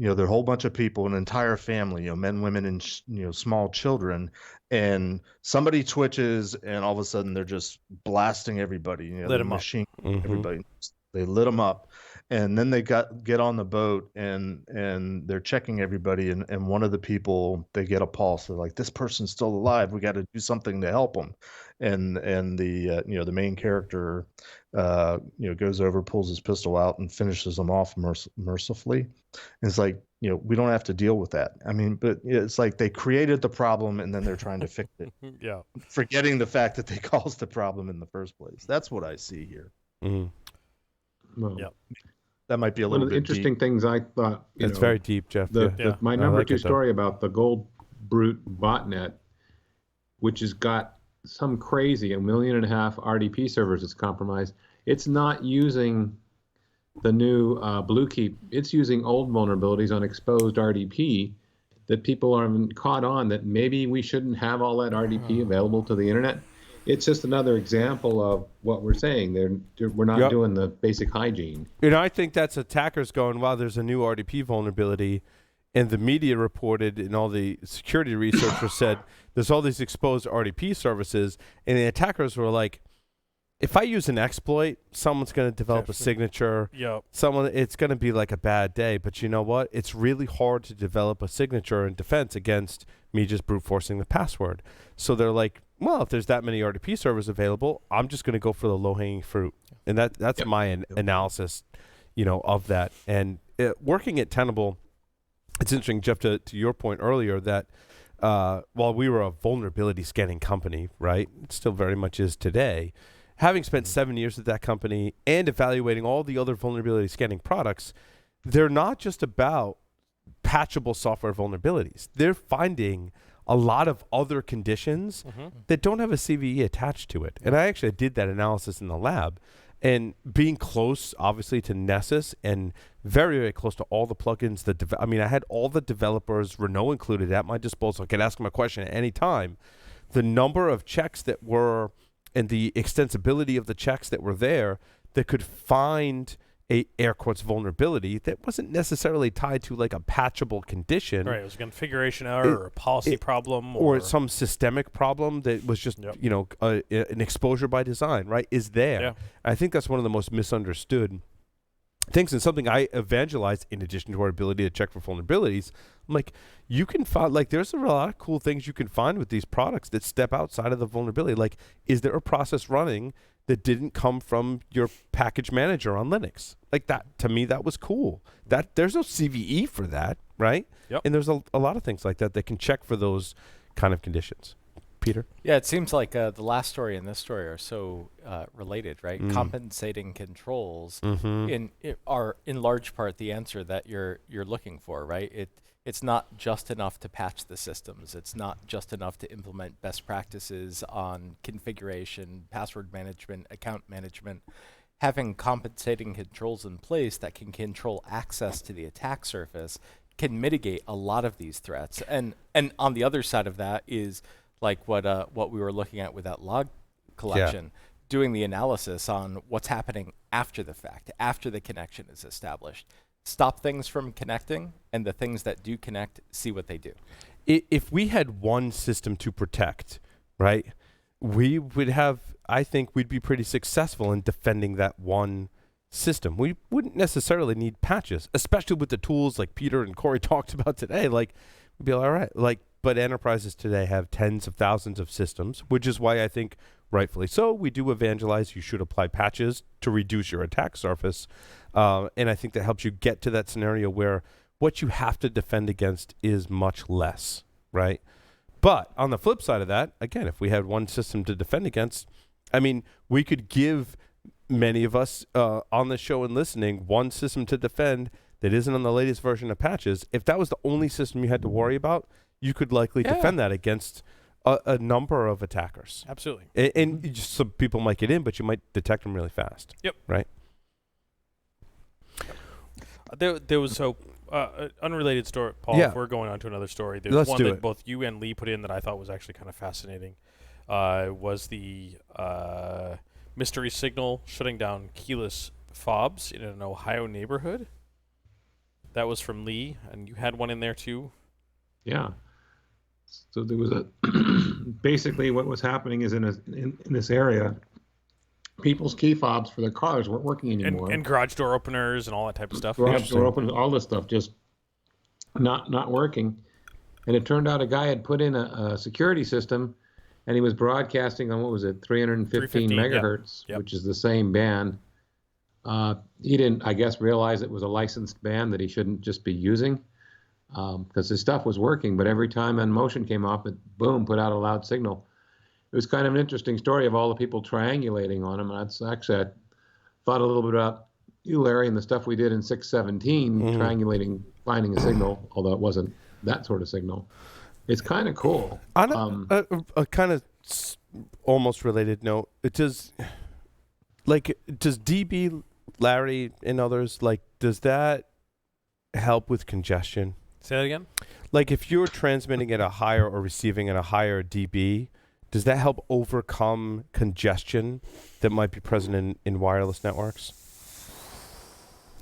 are a whole bunch of people, an entire family, men, women, and small children, and somebody twitches, and all of a sudden they're just blasting everybody. Lit 'em up. Machine, everybody. They lit them up, and then they get on the boat, and they're checking everybody, and one of the people, they get a pulse. They're like, this person's still alive. We got to do something to help them. And the the main character goes over, pulls his pistol out, and finishes them off mercifully. And it's like, we don't have to deal with that. I mean, but it's like they created the problem, and then they're trying to fix it. Yeah. Forgetting the fact that they caused the problem in the first place. That's what I see here. Mm-hmm. Well, that might be a one little of the bit interesting deep. things I thought. It's very deep, Jeff. My I number like two it, though. story about the Gold Brute botnet, which has got some crazy 1.5 million RDP servers it's compromised. It's not using the new Bluekeep. It's using old vulnerabilities on exposed RDP that people are caught on, that maybe we shouldn't have all that RDP available to the internet. It's just another example of what we're saying. We're not doing the basic hygiene. I think that's attackers going, wow, there's a new RDP vulnerability. And the media reported, and all the security researchers said, there's all these exposed RDP services. And the attackers were like, if I use an exploit, someone's going to develop a signature. Yep. It's going to be like a bad day. But you know what? It's really hard to develop a signature in defense against me just brute forcing the password. So they're like, well, if there's that many RDP servers available, I'm just going to go for the low-hanging fruit. And that's my analysis, of that. And working at Tenable, it's interesting, Jeff, to your point earlier, that while we were a vulnerability scanning company, right, it still very much is today, having spent 7 years at that company and evaluating all the other vulnerability scanning products, they're not just about patchable software vulnerabilities. They're finding a lot of other conditions that don't have a CVE attached to it. And I actually did that analysis in the lab. And being close, obviously, to Nessus, and very, very close to all the plugins. I had all the developers, Renault included, at my disposal. I could ask them a question at any time. The number of checks that were, and the extensibility of the checks that were there, that could find a air quotes vulnerability that wasn't necessarily tied to like a patchable condition. Right, it was a configuration error or a policy problem. Or some systemic problem that was just, an exposure by design, right, is there. Yeah. I think that's one of the most misunderstood things, and something I evangelize in addition to our ability to check for vulnerabilities. I'm like, you can find, like, there's a lot of cool things you can find with these products that step outside of the vulnerability. Like, is there a process running that didn't come from your package manager on Linux? Like, that, to me, that was cool. That there's no CVE for that, right? Yep. And there's a lot of things like that that can check for those kind of conditions. Peter? Yeah, it seems like the last story and this story are so related, right? Compensating controls are in large part the answer that you're looking for, right? It's not just enough to patch the systems. It's not just enough to implement best practices on configuration, password management, account management. Having compensating controls in place that can control access to the attack surface can mitigate a lot of these threats. And on the other side of that is like what we were looking at with that log collection, doing the analysis on what's happening after the fact, after the connection is established. Stop things from connecting, and the things that do connect, see what they do. If we had one system to protect, right, we would have, I think we'd be pretty successful in defending that one system. We wouldn't necessarily need patches, especially with the tools like Peter and Corey talked about today. Like, we'd be all right. Like, but enterprises today have tens of thousands of systems, which is why I think rightfully so, we do evangelize you should apply patches to reduce your attack surface. And I think that helps you get to that scenario where what you have to defend against is much less, right? But on the flip side of that, again, if we had one system to defend against, I mean, we could give many of us on the show and listening one system to defend that isn't on the latest version of patches. If that was the only system you had to worry about, you could likely defend that against a number of attackers. Absolutely. And just some people might get in, but you might detect them really fast. Yep. Right? There was unrelated story, Paul. Yeah. If we're going on to another story, there's Let's one do that it. both you and Lee put in that I thought was actually kind of fascinating. Was the mystery signal shutting down keyless fobs in an Ohio neighborhood? That was from Lee, and you had one in there too. Yeah. So there was basically what was happening is in this area, people's key fobs for their cars weren't working anymore. And garage door openers and all that type of stuff. Garage door openers, all this stuff just not working. And it turned out a guy had put in a security system, and he was broadcasting on, what was it, 315 megahertz, which is the same band. He didn't, I guess, realize it was a licensed band that he shouldn't just be using, because his stuff was working, but every time N motion came off, it, boom, put out a loud signal. It was kind of an interesting story of all the people triangulating on him. And I thought a little bit about you, Larry, and the stuff we did in 617, triangulating, finding a signal, although it wasn't that sort of signal. It's kind of cool. On a kind of almost related note, does DB, Larry, and others, does that help with congestion? Say that again? Like if you're transmitting at a higher or receiving at a higher dB, does that help overcome congestion that might be present in wireless networks?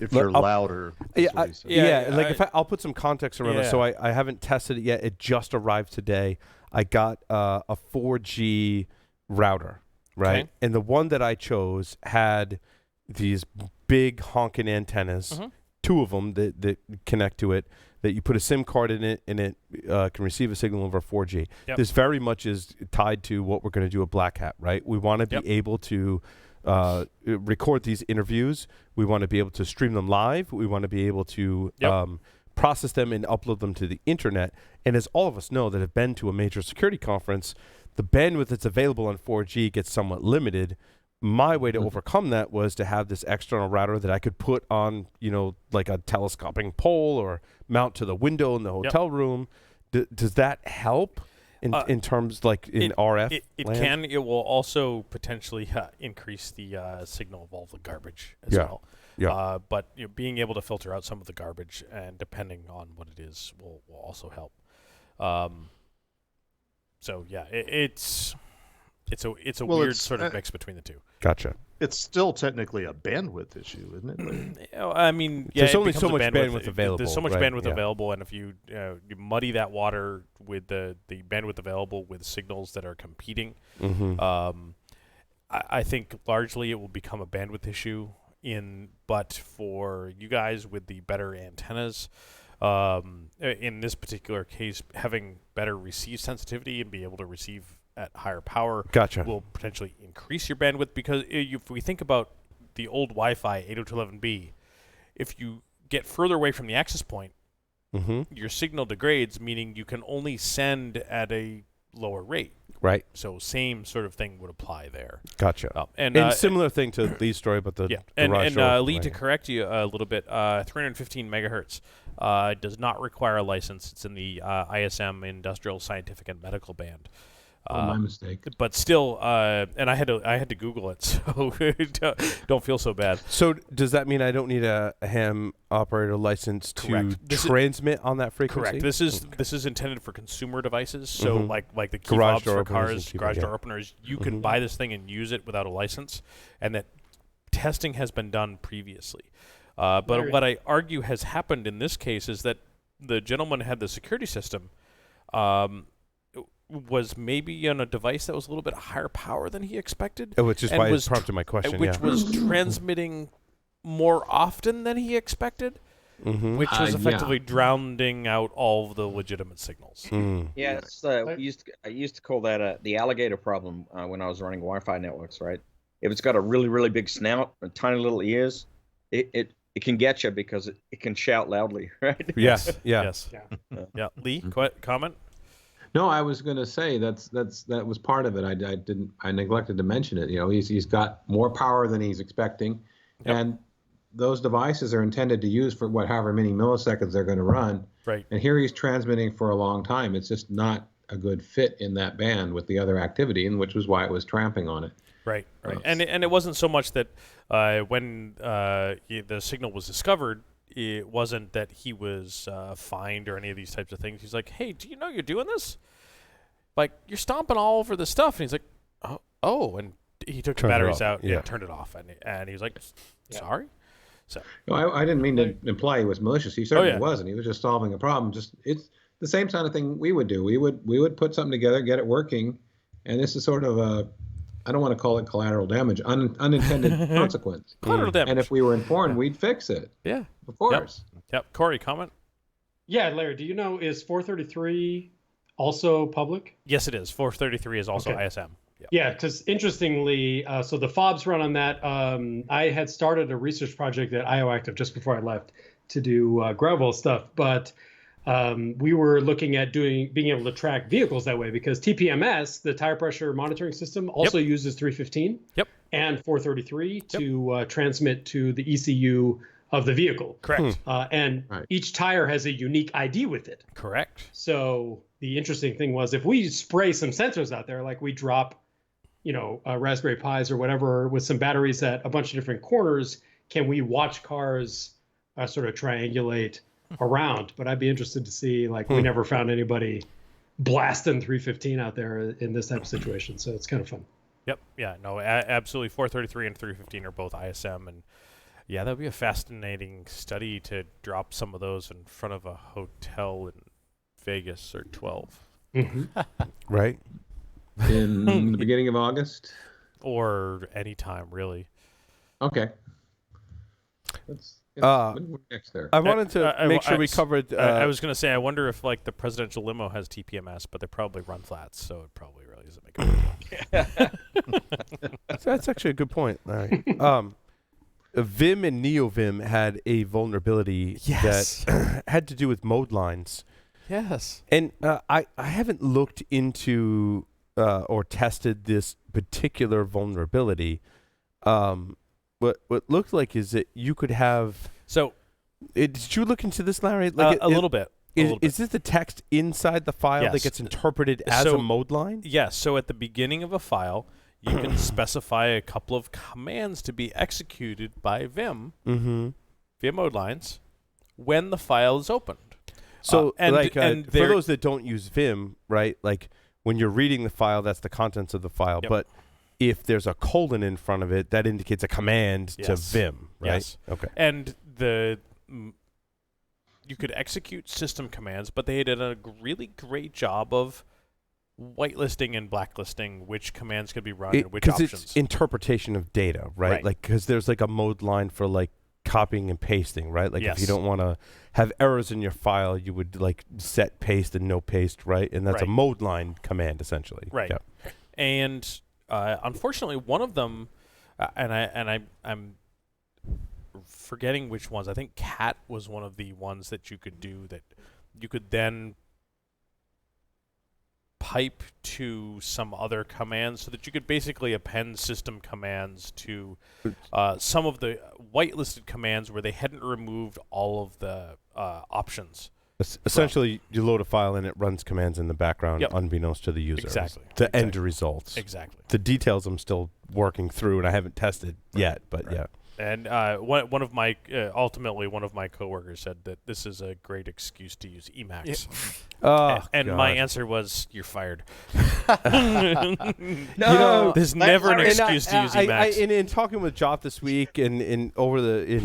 If you're louder. I'll put some context around it. So I haven't tested it yet. It just arrived today. I got a 4G router, right? Okay. And the one that I chose had these big honking antennas, two of them that connect to it, that you put a SIM card in it, and it can receive a signal over 4G. Yep. This very much is tied to what we're going to do at Black Hat, right? We want to be able to record these interviews. We want to be able to stream them live. We want to be able to process them and upload them to the internet. And as all of us know that have been to a major security conference, the bandwidth that's available on 4G gets somewhat limited. My way to overcome that was to have this external router that I could put on, like a telescoping pole or mount to the window in the hotel room. Does that help in terms in RF? It can. It will also potentially increase the signal of all the garbage as well. Yeah. But being able to filter out some of the garbage, and depending on what it is, will also help. It's a weird sort of mix between the two. Gotcha. It's still technically a bandwidth issue, isn't it? I mean, there's only so much bandwidth available. There's so much bandwidth available, and if you muddy that water with the bandwidth available with signals that are competing, I think largely it will become a bandwidth issue. But for you guys with the better antennas, in this particular case, having better receive sensitivity and be able to receive at higher power will potentially increase your bandwidth, because if we think about the old Wi-Fi 802.11b, if you get further away from the access point, your signal degrades, meaning you can only send at a lower rate. Right. So same sort of thing would apply there. Gotcha. And similar thing to Lee's story about the garage door. Lee, to correct you a little bit, 315 megahertz does not require a license. It's in the ISM Industrial, Scientific, and Medical band. My mistake. But still, and I had to Google it, so don't feel so bad. So does that mean I don't need a ham operator license to transmit on that frequency? Correct. This is intended for consumer devices. So like the key fobs for cars, garage door openers, you can buy this thing and use it without a license, and that testing has been done previously. But what I argue has happened in this case is that the gentleman had the security system. Was maybe on a device that was a little bit higher power than he expected. Which is why it prompted my question. Which was transmitting more often than he expected. which was Yeah. effectively drowning out all of the legitimate signals. Yeah, it's I used to call that the alligator problem when I was running Wi-Fi networks. Right, if it's got a really really big snout and tiny little ears, it can get you because it can shout loudly. Right. Yes. Yeah. Yes. Yeah. Lee, comment. No, I was going to say that was part of it. I neglected to mention it. He's got more power than he's expecting, and those devices are intended to use for however many milliseconds they're going to run. Right. And here he's transmitting for a long time. It's just not a good fit in that band with the other activity, and which was why it was tramping on it. Right. And it wasn't so much that when the signal was discovered, it wasn't that he was fined or any of these types of things. He's like, hey, do you know you're doing this? Like, you're stomping all over the stuff. And he's like, oh. And he took the batteries out and turned it off. And he was like, sorry? So No, I didn't mean to imply he was malicious. He certainly wasn't. He was just solving a problem. It's the same kind of thing we would do. We would put something together, get it working, and this is sort of I don't want to call it collateral damage, unintended consequence. Collateral damage. And if we were informed, we'd fix it. Yeah. Of course. Yep. Corey, comment? Yeah, Larry, do you know, is 433 also public? Yes, it is. 433 is also ISM. Yeah, because interestingly, so the fobs run on that. I had started a research project at IOActive just before I left to do gravel stuff, but we were looking at being able to track vehicles that way because TPMS, the tire pressure monitoring system, also uses 315 and 433 to transmit to the ECU of the vehicle. Correct. And each tire has a unique ID with it. Correct. So the interesting thing was if we spray some sensors out there, like we drop Raspberry Pis or whatever with some batteries at a bunch of different corners, can we watch cars sort of triangulate around? But I'd be interested to see, we never found anybody blasting 315 out there in this type of situation. So it's kind of fun. Yep. Yeah, no, absolutely. 433 and 315 are both ISM. And yeah, that would be a fascinating study to drop some of those in front of a hotel in Vegas or 12. Right. In the beginning of August? Or any time, really. Okay. What's next there? I wanted to make sure we covered... I was going to say, I wonder if the presidential limo has TPMS, but they probably run flats, so it probably really doesn't make a difference. That's actually a good point, Larry. Vim and Neovim had a vulnerability that had to do with mode lines. Yes. And I haven't looked into or tested this particular vulnerability. What looked like is that you could have... So... did you look into this, Larry? A little bit. Is this the text inside the file that gets interpreted as a mode line? Yes. So at the beginning of a file, you can specify a couple of commands to be executed by Vim via mode lines when the file is opened. So, for those that don't use Vim, right, when you're reading the file, that's the contents of the file. But if there's a colon in front of it, that indicates a command to Vim, right? Yes. Okay. And you could execute system commands, but they did a really great job of whitelisting and blacklisting which commands could be run and which options. Because it's interpretation of data, right? Because there's a mode line for copying and pasting, right? If you don't want to have errors in your file, you would set paste and no paste, right? And that's a mode line command essentially. Right. Yeah. And unfortunately, one of them, I'm forgetting which ones. I think cat was one of the ones that you could do that you could then pipe to some other commands so that you could basically append system commands to some of the whitelisted commands where they hadn't removed all of the options. Essentially, you load a file and it runs commands in the background unbeknownst to the user. Exactly. To end results. Exactly. The details I'm still working through and I haven't tested yet, but yeah. And one of my ultimately one of my coworkers said that this is a great excuse to use Emacs. And my answer was, "You're fired." No, there's never an excuse to use Emacs. In talking with Joff this week and in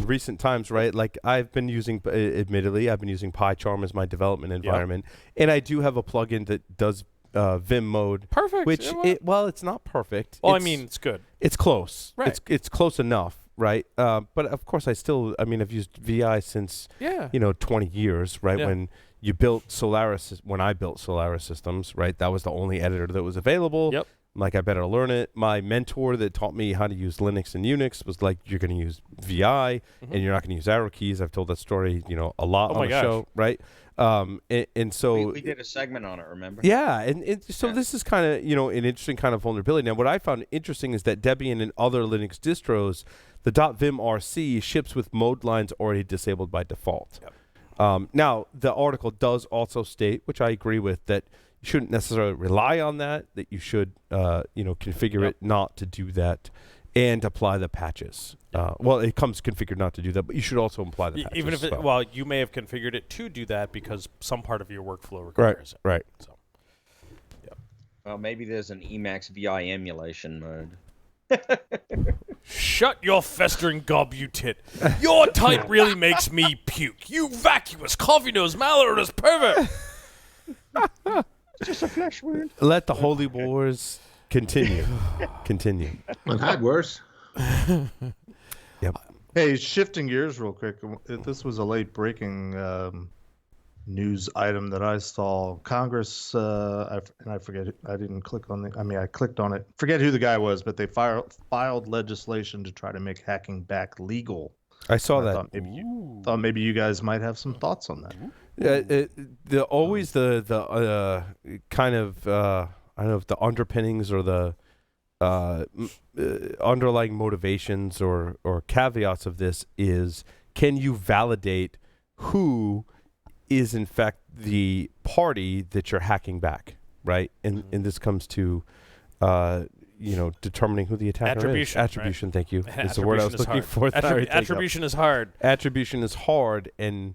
recent times, right? I've been using, admittedly, I've been using PyCharm as my development environment, and I do have a plugin that does Vim mode. Perfect. Which it's not perfect. Well, it's good. It's close. Right. It's close enough. right? But of course, I've used VI since 20 years, right? Yeah. When you built Solaris, when I built Solaris systems, right? That was the only editor that was available. Yep. I'm like, I better learn it. My mentor that taught me how to use Linux and Unix was like, you're going to use VI and you're not going to use arrow keys. I've told that story, a lot on the show, right? And so we did a segment on it, remember? Yeah, and so this is kind of an interesting kind of vulnerability. Now, what I found interesting is that Debian and other Linux distros, the .vim RC ships with mode lines already disabled by default. Yep. Now, the article does also state, which I agree with, that you shouldn't necessarily rely on that. That you should configure it not to do that, and apply the patches. Well, it comes configured not to do that, but you should also apply the patches. Even if you may have configured it to do that because some part of your workflow right, requires it. right. So, Well, maybe there's an Emacs VI emulation mode. Shut your festering gob, you tit. Your type really makes me puke. You vacuous, coffee-nosed, malodorous pervert. It's just a flesh wound. Let the holy wars continue. Continue. I've had worse. Yep. Hey, shifting gears real quick. This was a late breaking news item that I saw. Congress, I forget. I didn't click on I clicked on it. Forget who the guy was, but they filed legislation to try to make hacking back legal. I saw that. Thought maybe you guys might have some thoughts on that. The kind of I don't know if the underpinnings or the underlying motivations or caveats of this is, can you validate who is in fact the party that you're hacking back, right? And this comes to determining who the attacker is. Attribution, right? Thank you. It's the word I was looking for. Attribution is hard. Attribution is hard, and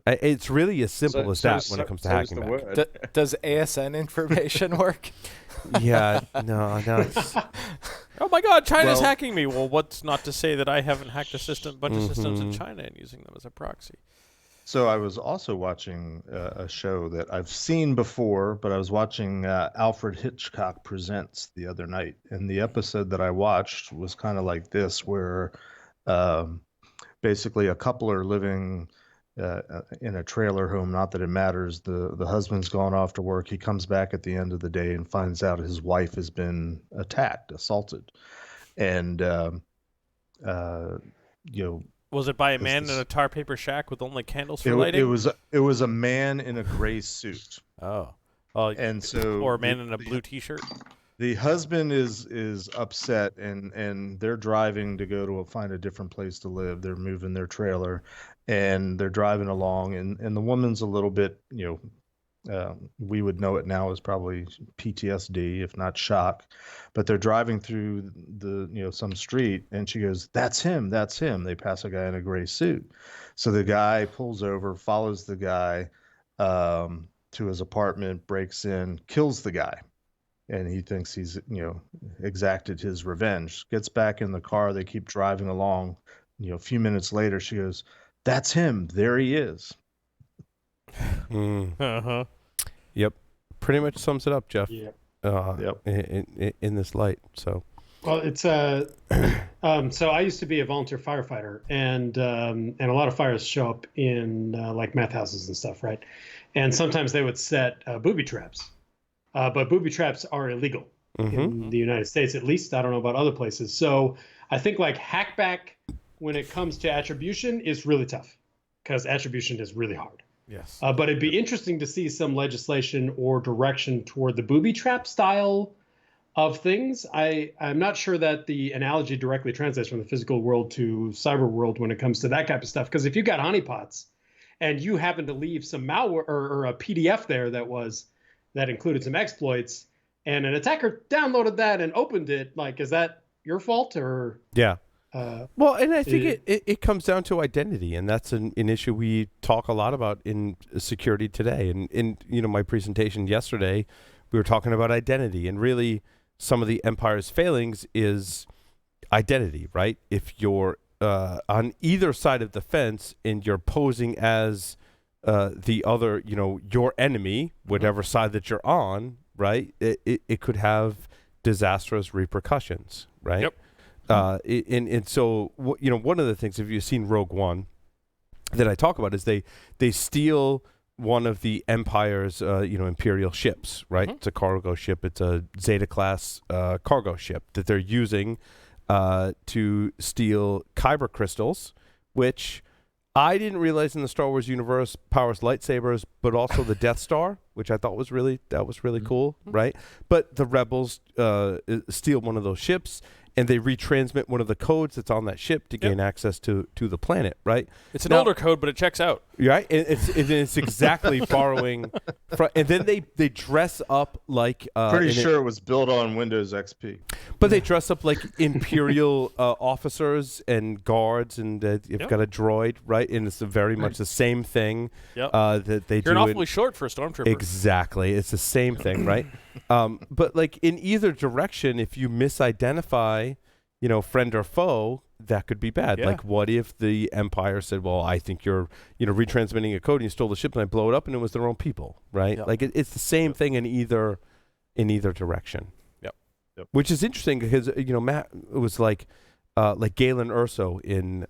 it's really as simple as that when it comes to hacking back. Does ASN information work? Yeah, no. Oh my God, China's hacking me. Well, what's not to say that I haven't hacked a bunch of systems in China and using them as a proxy? So I was also watching a show that I've seen before, but I was watching Alfred Hitchcock Presents the other night. And the episode that I watched was kind of like this, where basically a couple are living in a trailer home. Not that it matters. The husband's gone off to work. He comes back at the end of the day and finds out his wife has been assaulted. And, was it by a man in a tar paper shack with only candles for lighting? It was a man in a gray suit. And so or a man in a blue T-shirt. The husband is upset, and they're driving to go to find a different place to live. They're moving their trailer, and they're driving along, and the woman's a little bit, we would know it now as probably PTSD, if not shock. But they're driving through some street, and she goes, "That's him, that's him." They pass a guy in a gray suit. So the guy pulls over, follows the guy to his apartment, breaks in, kills the guy. And he thinks he's, exacted his revenge. Gets back in the car. They keep driving along. A few minutes later, she goes, "That's him. There he is." Yep. Pretty much sums it up, Jeff. Yep. In this light. So. Well, it's so I used to be a volunteer firefighter, and a lot of fires show up in like meth houses and stuff, right? And sometimes they would set booby traps. But booby traps are illegal in the United States, at least. I don't know about other places. So I think like hackback, when it comes to attribution, is really tough because attribution is really hard. Yes. But it'd be interesting to see some legislation or direction toward the booby trap style of things. I'm not sure that the analogy directly translates from the physical world to cyber world when it comes to that type of stuff. Because if you got honeypots and you happen to leave some malware or a PDF there that included some exploits, and an attacker downloaded that and opened it, like, is that your fault or? Yeah. Well, and I think it comes down to identity, and that's an issue we talk a lot about in security today. And in my presentation yesterday, we were talking about identity, and really some of the empire's failings is identity, right? If you're on either side of the fence and you're posing as the other, your enemy, whatever side that you're on, right? It could have disastrous repercussions, right? Yep. And so one of the things, if you've seen Rogue One, that I talk about is they steal one of the Empire's Imperial ships, right? It's a cargo ship. It's a Zeta class cargo ship that they're using to steal kyber crystals, which I didn't realize in the Star Wars universe powers lightsabers, but also the Death Star, which I thought was really cool, right? But the rebels steal one of those ships, and they retransmit one of the codes that's on that ship to gain access to the planet, right? It's an older code, but it checks out. Right? It's exactly borrowing. And then they dress up like... Pretty sure it was built on Windows XP. But they dress up like Imperial officers and guards, and you've got a droid, right? And it's very much the same thing that they do. You're awfully short for a stormtrooper. Exactly. It's the same thing, right? But like in either direction, if you misidentify, friend or foe, that could be bad. Yeah. Like, what if the Empire said, well, I think you're, retransmitting a code and you stole the ship and I blow it up and it was their own people, right? Like it's the same thing in either direction. Yep. Which is interesting because, Matt, it was like Galen Erso in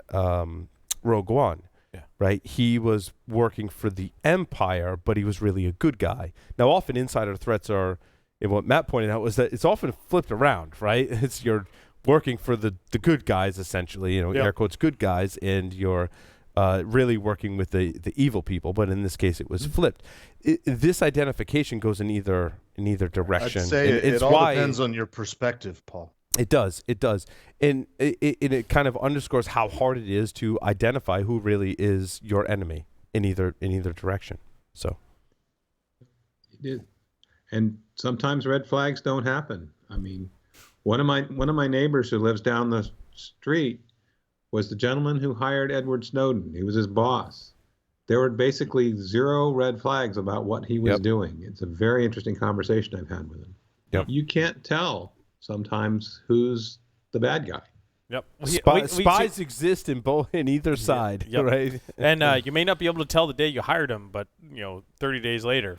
Rogue One. Yeah. Right? He was working for the Empire, but he was really a good guy. Now, often insider threats are, and what Matt pointed out was that it's often flipped around, right? It's you're working for the good guys, essentially, air quotes, good guys, and you're really working with the evil people. But in this case, it was flipped. This identification goes in either direction. I'd say it all depends on your perspective, Paul. It does. And it kind of underscores how hard it is to identify who really is your enemy in either direction. So It did. And sometimes red flags don't happen. I mean, one of my neighbors who lives down the street was the gentleman who hired Edward Snowden. He was his boss. There were basically zero red flags about what he was doing. It's a very interesting conversation I've had with him. Yep. You can't tell sometimes who's the bad guy. Yep. Spies exist in either side, right? And you may not be able to tell the day you hired him, but 30 days later,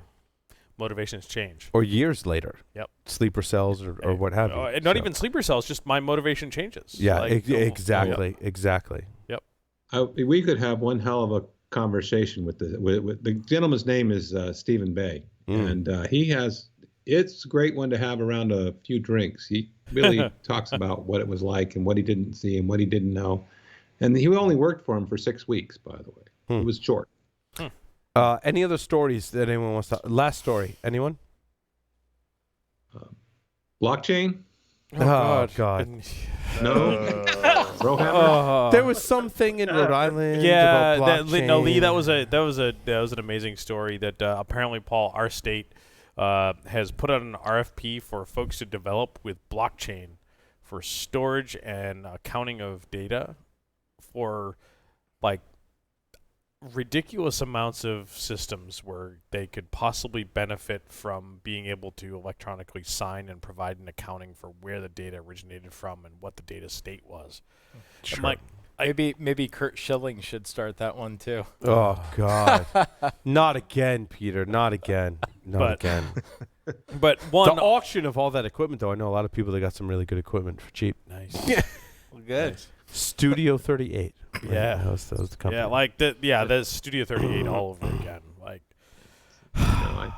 motivations change. Or years later. Yep. Sleeper cells or what have you. Not even sleeper cells, just my motivation changes. Yeah, exactly. Yep. We could have one hell of a conversation with the gentleman's name is Stephen Bay, and he has. It's a great one to have around a few drinks. He really talks about what it was like and what he didn't see and what he didn't know, and he only worked for him for 6 weeks. By the way, it was short. Any other stories that anyone wants to? Last story. Anyone? Blockchain? Oh God. No. Rowhammer? There was something in Rhode Island. Yeah, about Lee, that was an amazing story that apparently, Paul, our state has put out an RFP for folks to develop with blockchain for storage and accounting of data for like ridiculous amounts of systems where they could possibly benefit from being able to electronically sign and provide an accounting for where the data originated from and what the data state was. Sure. Maybe Kurt Schilling should start that one too. Oh God! Not again, Peter. Not again. Not again. But one the auction of all that equipment, though, I know a lot of people that got some really good equipment for cheap. Nice. Well, good. Nice. Studio 38. Yeah, that was the company. Yeah, like the Studio 38 all over again. Like, I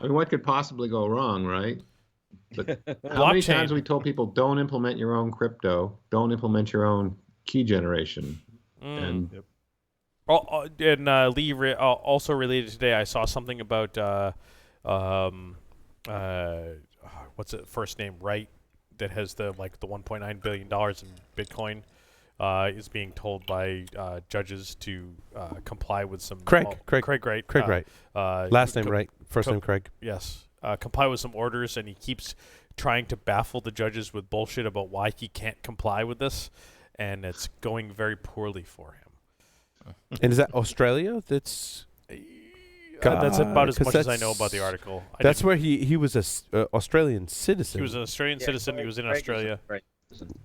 mean, what could possibly go wrong, right? But how many times have we told people don't implement your own crypto, don't implement your own key generation, and Lee also related today. I saw something about what's it first name Wright that has the $1.9 billion in Bitcoin. Is being told by judges to comply with some Craig Wright. Last name Wright, first name Craig. Yes, comply with some orders, and he keeps trying to baffle the judges with bullshit about why he can't comply with this, and it's going very poorly for him. And is that Australia? That's that's about as much as I know about the article. That's where he was a Australian citizen. He was an Australian citizen. He was in Australia. Right.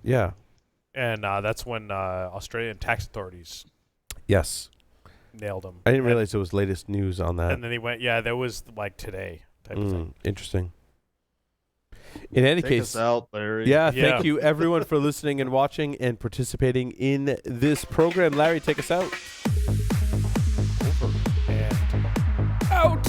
Yeah. And that's when Australian tax authorities nailed him. I didn't realize it was latest news on that. And then he went, that was like today type of thing. Interesting. In any Take case, us out, Larry. yeah, Yeah. thank you everyone for listening and watching and participating in this program. Larry, take us out. And out.